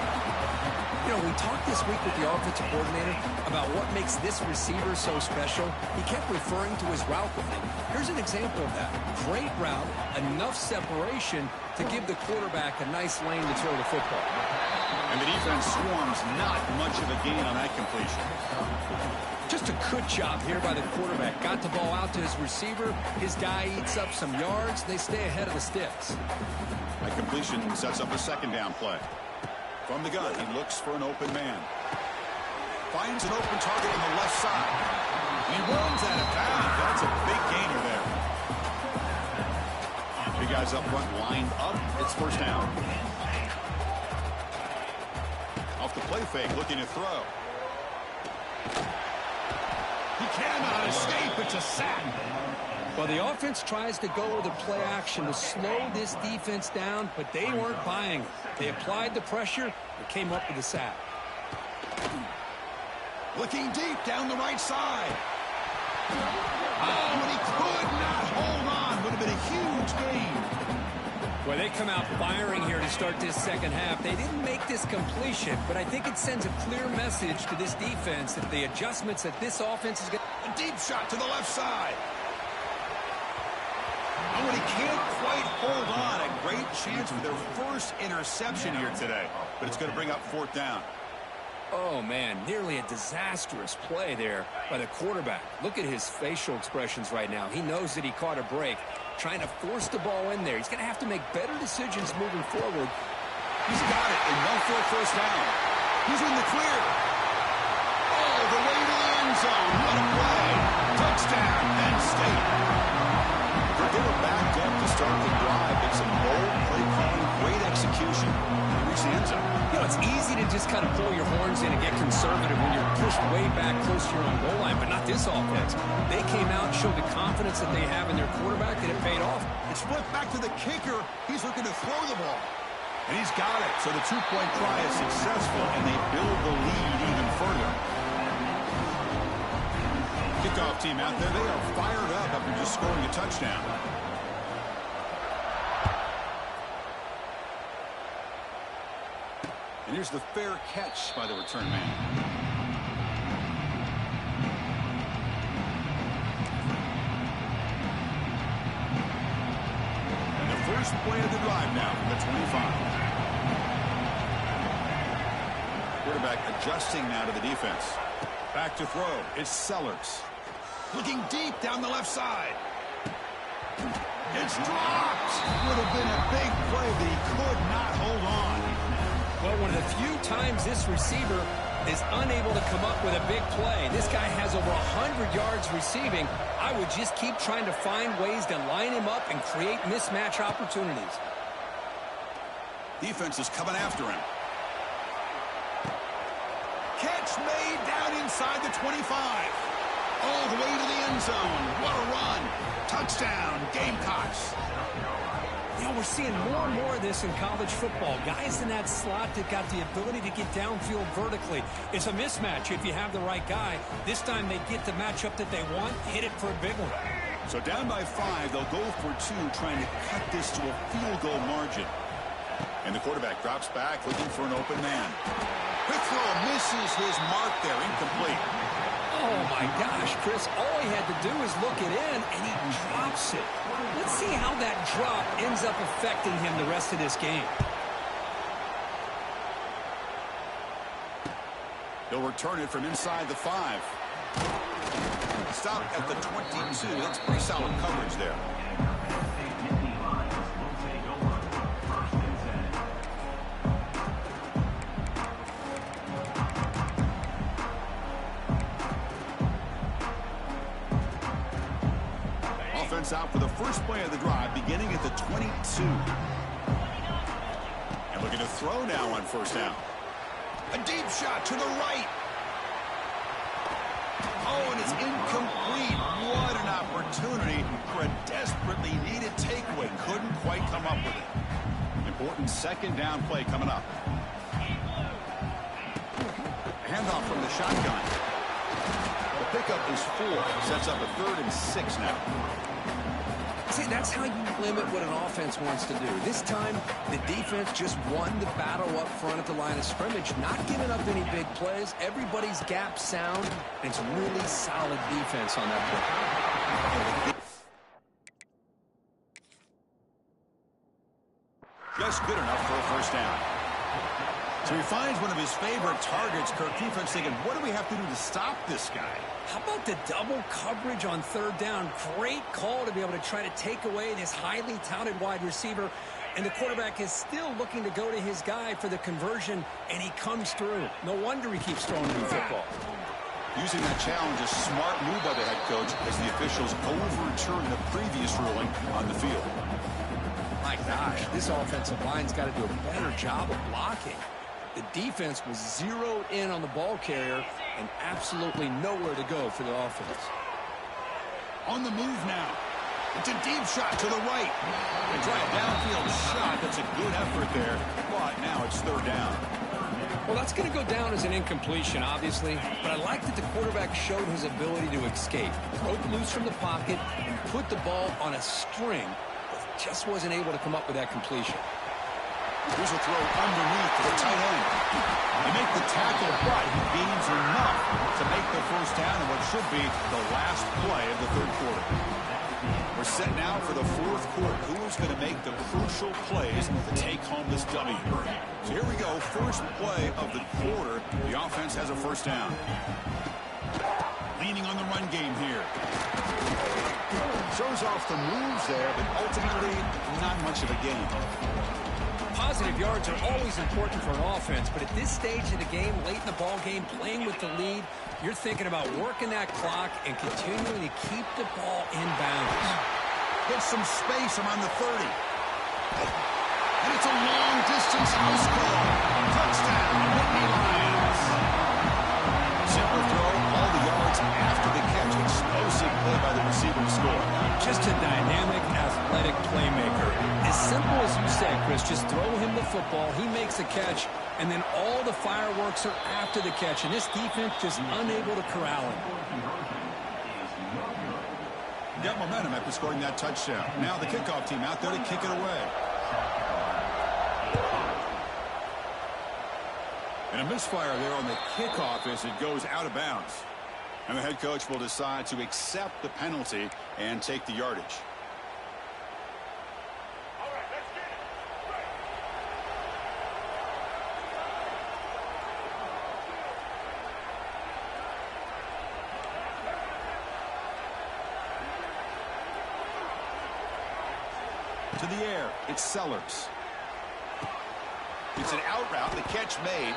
You know, we talked this week with the offensive coordinator about what makes this receiver so special. He kept referring to his route running. Here's an example of that. Great route, enough separation to give the quarterback a nice lane to throw the football. And the defense swarms, not much of a gain on that completion. Just a good job here by the quarterback. Got the ball out to his receiver. His guy eats up some yards. They stay ahead of the sticks. That completion sets up a second down play. From the gun, he looks for an open man. Finds an open target on the left side. And he runs out of bounds. That's a big gainer there. Big guys up front lined up. It's first down. Off the play fake, looking to throw. He cannot escape. It's a sack. Well, the offense tries to go with a play action to slow this defense down, but they weren't buying it. They applied the pressure and came up with a sack. Looking deep down the right side. Oh, and he could not hold on. Would have been a huge gain. Well, they come out firing here to start this second half. They didn't make this completion, but I think it sends a clear message to this defense that the adjustments that this offense is going to... A deep shot to the left side. And when he can't quite hold on, a great chance for their first interception here today. But it's going to bring up fourth down. Oh, man, nearly a disastrous play there by the quarterback. Look at his facial expressions right now. He knows that he caught a break, trying to force the ball in there. He's going to have to make better decisions moving forward. He's got it, and no for a first down. He's in the clear. Oh, the way to the end zone. What a play. Touchdown, Penn State. They were backed up to start the drive. It's some bold play calling, great execution. Reach the end zone. You know, it's easy to just kind of pull your horns in and get conservative when you're pushed way back close to your own goal line, but not this offense. They came out, showed the confidence that they have in their quarterback, and it paid off. It's flipped back to the kicker. He's looking to throw the ball. And he's got it. So the two-point try is successful, and they build the lead even further. Kickoff team out there. They are fired up after just scoring a touchdown. And here's the fair catch by the return man. And the first play of the drive now from the 25. Quarterback adjusting now to the defense. Back to throw. It's Sellers. Looking deep down the left side. It's dropped. Would have been a big play, but he could not hold on. Well, one of the few times this receiver is unable to come up with a big play. This guy has over 100 yards receiving. I would just keep trying to find ways to line him up and create mismatch opportunities. Defense is coming after him. Catch made down inside the 25. All the way to the end zone. What a run. Touchdown, Gamecocks. You know, we're seeing more and more of this in college football. Guys in that slot that got the ability to get downfield vertically. It's a mismatch if you have the right guy. This time they get the matchup that they want, hit it for a big one. So down by 5, they'll go for 2, trying to cut this to a field goal margin. And the quarterback drops back, looking for an open man. Quick throw, misses his mark there, incomplete. Oh, my gosh, Chris, all he had to do is look it in, and he drops it. Let's see how that drop ends up affecting him the rest of this game. They'll return it from inside the 5. Stop at the 22. That's pretty solid coverage there. Offense out for the first play of the drive, beginning at the 22. And looking to throw now on first down. A deep shot to the right. Oh, and it's incomplete. What an opportunity for a desperately needed takeaway. Couldn't quite come up with it. Important second down play coming up. Handoff from the shotgun. The pickup is 4. Sets up a 3rd and 6 now. See, that's how you limit what an offense wants to do. This time, the defense just won the battle up front at the line of scrimmage, not giving up any big plays. Everybody's gap sound, and it's really solid defense on that play. Just good enough for a first down. So he finds one of his favorite targets. Kirk, defense thinking, what do we have to do to stop this guy? How about the double coverage on 3rd down? Great call to be able to try to take away this highly touted wide receiver. And the quarterback is still looking to go to his guy for the conversion, and he comes through. No wonder he keeps throwing the football. Using that challenge, a smart move by the head coach as the officials overturn the previous ruling on the field. My gosh, this offensive line's got to do a better job of blocking. The defense was zeroed in on the ball carrier and absolutely nowhere to go for the offense. On the move now. It's a deep shot to the right. They try a downfield shot. That's a good effort there. But now it's 3rd down. Well, that's going to go down as an incompletion, obviously. But I like that the quarterback showed his ability to escape. Broke loose from the pocket and put the ball on a string. But just wasn't able to come up with that completion. Here's a throw underneath to the tight end. They make the tackle, but he gains enough to make the first down in what should be the last play of the 3rd quarter. We're set now for the 4th quarter. Who's going to make the crucial plays to take home this W? So here we go. First play of the quarter. The offense has a first down. Leaning on the run game here. Shows off the moves there, but ultimately not much of a gain. Positive yards are always important for an offense, but at this stage of the game, late in the ball game, playing with the lead, you're thinking about working that clock and continuing to keep the ball in bounds. Get some space around the 30. And it's a long-distance house call. Touchdown, Whitney Chris. Just throw him the football. He makes a catch, and then all the fireworks are after the catch. And this defense just unable to corral him. Got momentum after scoring that touchdown. Now the kickoff team out there to kick it away. And a misfire there on the kickoff as it goes out of bounds. And the head coach will decide to accept the penalty and take the yardage. To the air, it's Sellers. It's an out route, the catch made.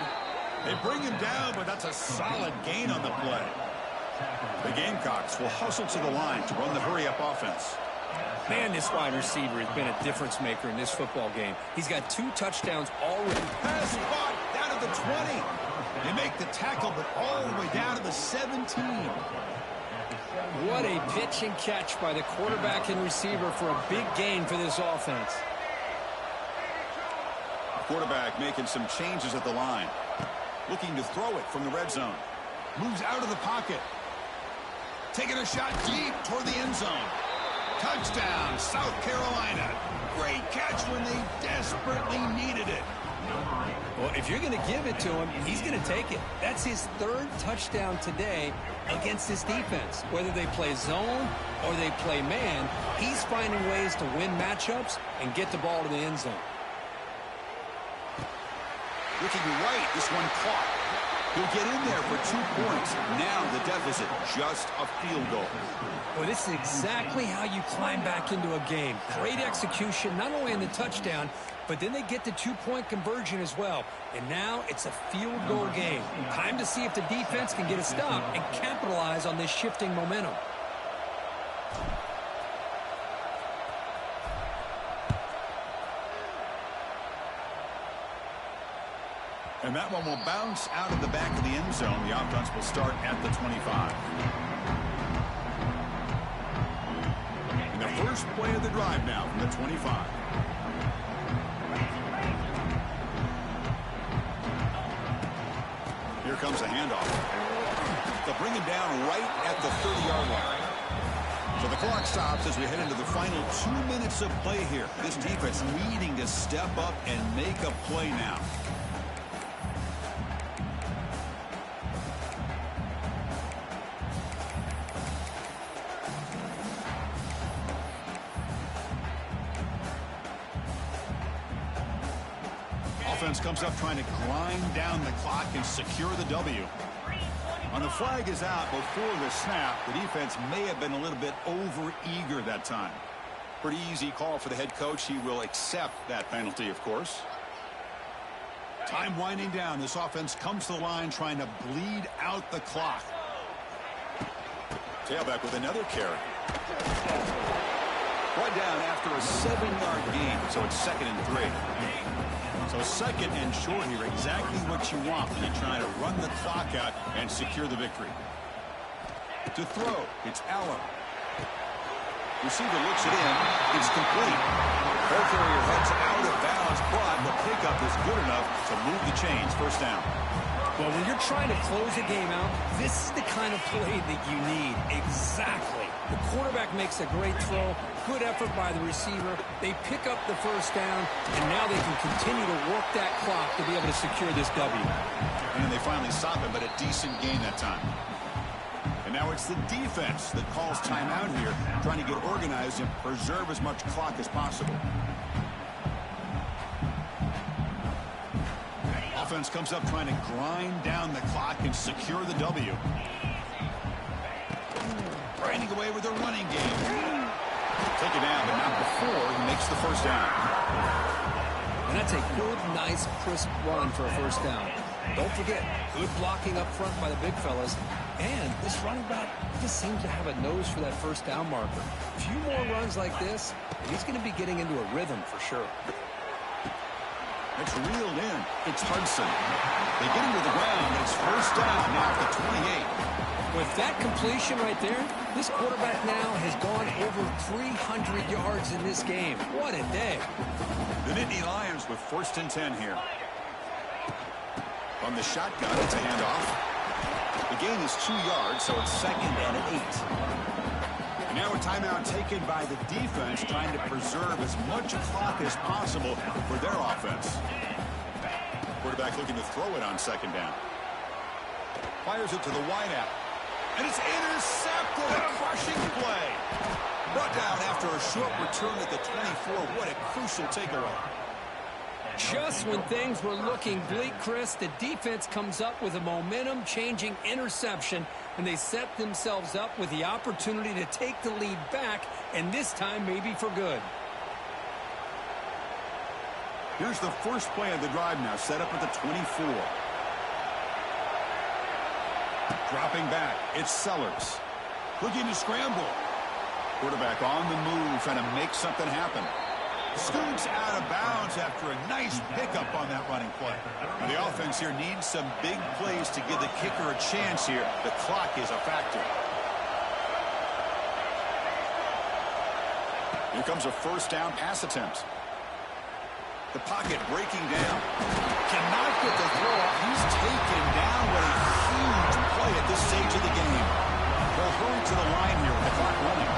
They bring him down, but that's a solid gain on the play. The Gamecocks will hustle to the line to run the hurry-up offense. Man, this wide receiver has been a difference maker in this football game. He's got 2 touchdowns already. Pass caught down to the 20. They make the tackle, but all the way down to the 17. What a pitch and catch by the quarterback and receiver for a big gain for this offense. Quarterback making some changes at the line. Looking to throw it from the red zone. Moves out of the pocket. Taking a shot deep toward the end zone. Touchdown, South Carolina. Great catch when they desperately needed it. Well, if you're going to give it to him, he's going to take it. That's his 3rd touchdown today against this defense. Whether they play zone or they play man, he's finding ways to win matchups and get the ball to the end zone. Looking right, this one caught. He'll get in there for 2 points. Now the deficit, just a field goal. Well, this is exactly how you climb back into a game. Great execution, not only in the touchdown, but then they get the 2-point conversion as well. And now it's a field goal game. Time to see if the defense can get a stop and capitalize on this shifting momentum. And that one will bounce out of the back of the end zone. The offense will start at the 25. And the first play of the drive now from the 25. Here comes a handoff. They'll bring him down right at the 30-yard line. So the clock stops as we head into the final 2 minutes of play here. This defense needing to step up and make a play now. Offense comes up trying to grind down the clock and secure the W. On the flag is out before the snap. The defense may have been a little bit over-eager that time. Pretty easy call for the head coach. He will accept that penalty, of course. Time winding down. This offense comes to the line trying to bleed out the clock. Tailback with another carry. Brought down after a 7-yard gain, so it's 2nd and 3. So 2nd and short here, exactly what you want when you're trying to run the clock out and secure the victory. To throw, it's Allen. Receiver looks it in. It's complete. Ball carrier heads out of bounds, but the pickup is good enough to move the chains. First down. Well, when you're trying to close a game out, this is the kind of play that you need. Exactly. The quarterback makes a great throw. Good effort by the receiver. They pick up the first down, and now they can continue to work that clock to be able to secure this W. And then they finally stop him, but a decent gain that time. And now it's the defense that calls timeout here, trying to get organized and preserve as much clock as possible. Offense comes up trying to grind down the clock and secure the W. Grinding away with their running game. Take it down, but not before he makes the first down. And that's a good, nice, crisp run for a first down. Don't forget, good blocking up front by the big fellas. And this running back just seems to have a nose for that first down marker. A few more runs like this, and he's going to be getting into a rhythm for sure. It's reeled in. It's Hudson. They get him to the ground. It's first down now at the 28. With that completion right there, this quarterback now has gone over 300 yards in this game. What a day. The Nittany Lions with 1st and 10 here. From the shotgun, it's a handoff. The gain is 2 yards, so it's 2nd and 8. And now a timeout taken by the defense, trying to preserve as much clock as possible for their offense. Quarterback looking to throw it on 2nd down. Fires it to the wideout. And it's intercepted. A crushing play. Brought down after a short return at the 24. What a crucial takeaway. Just when things were looking bleak, Chris, the defense comes up with a momentum-changing interception, and they set themselves up with the opportunity to take the lead back, and this time maybe for good. Here's the first play of the drive now, set up at the 24. Dropping back, it's Sellers. Looking to scramble. Quarterback on the move, trying to make something happen. Scoots out of bounds after a nice pickup on that running play. The offense here needs some big plays to give the kicker a chance here. The clock is a factor. Here comes a 1st down pass attempt. The pocket breaking down. Cannot get the throw off. He's taken down. What a huge play at this stage of the game. They'll hurry to the line here with the clock running.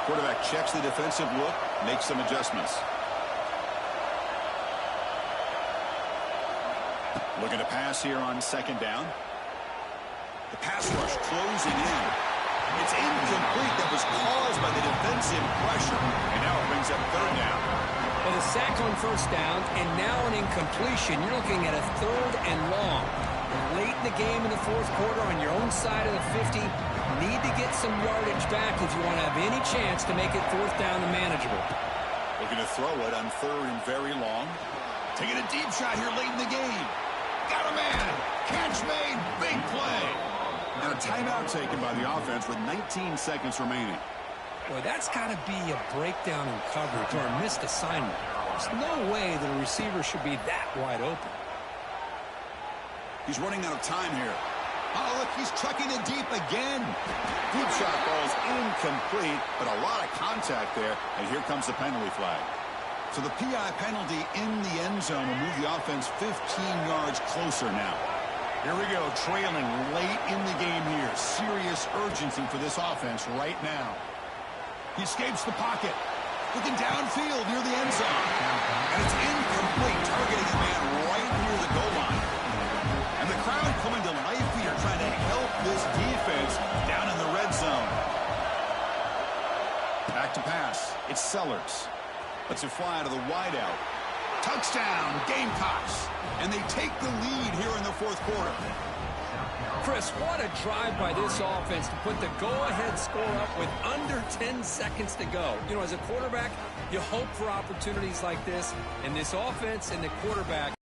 Quarterback checks the defensive look, makes some adjustments. Looking to pass here on 2nd down. The pass rush closing in. It's incomplete. That was caused by the defensive pressure. And now it brings up 3rd down. Well, a sack on 1st down, and now an incompletion. You're looking at a 3rd and long. Late in the game in the 4th quarter on your own side of the 50. Need to get some yardage back if you want to have any chance to make it 4th down and manageable. Looking to throw it on 3rd and very long. Taking a deep shot here late in the game. Got a man. Catch made. Big play. And a timeout taken by the offense with 19 seconds remaining. Boy, that's got to be a breakdown in coverage or a missed assignment. There's no way that a receiver should be that wide open. He's running out of time here. Oh, look, he's chucking it deep again. Deep shot ball's incomplete, but a lot of contact there, and here comes the penalty flag. So the PI penalty in the end zone will move the offense 15 yards closer now. Here we go, trailing late in the game here. Serious urgency for this offense right now. He escapes the pocket. Looking downfield near the end zone. And it's incomplete, targeting a man right near the goal line. And the crowd coming to life here, trying to help this defense down in the red zone. Back to pass. It's Sellers. Lets it fly out of the wideout. Touchdown, Gamecocks. And they take the lead here in the 4th quarter. Chris, what a drive by this offense to put the go-ahead score up with under 10 seconds to go. You know, as a quarterback, you hope for opportunities like this, and this offense and the quarterback.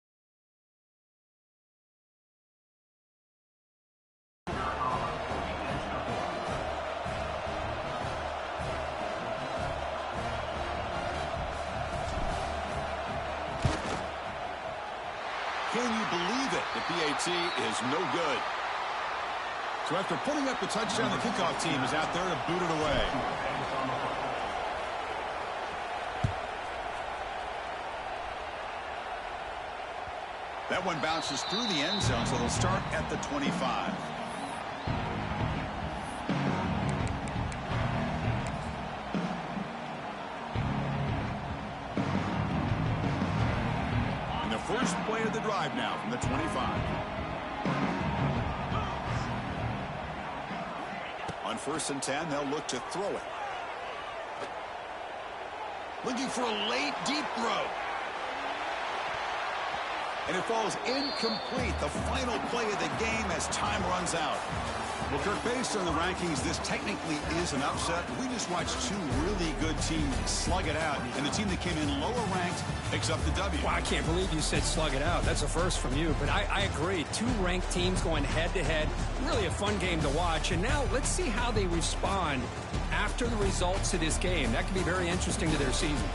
Can you believe it? The PAT is no good. So after putting up the touchdown, the kickoff team is out there to boot it away. That one bounces through the end zone, so they'll start at the 25. And the first play of the drive now from the 25. On 1st and 10, they'll look to throw it. Looking for a late, deep throw. And it falls incomplete. The final play of the game as time runs out. Well, Kirk, based on the rankings, this technically is an upset. We just watched two really good teams slug it out, and the team that came in lower ranked picks up the W. Well, I can't believe you said slug it out. That's a first from you, but I agree. Two ranked teams going head-to-head. Really a fun game to watch. And now let's see how they respond after the results of this game. That could be very interesting to their season.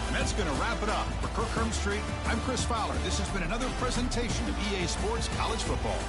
And that's going to wrap it up. For Kirk Street, I'm Chris Fowler. This has been another presentation of EA Sports College Football.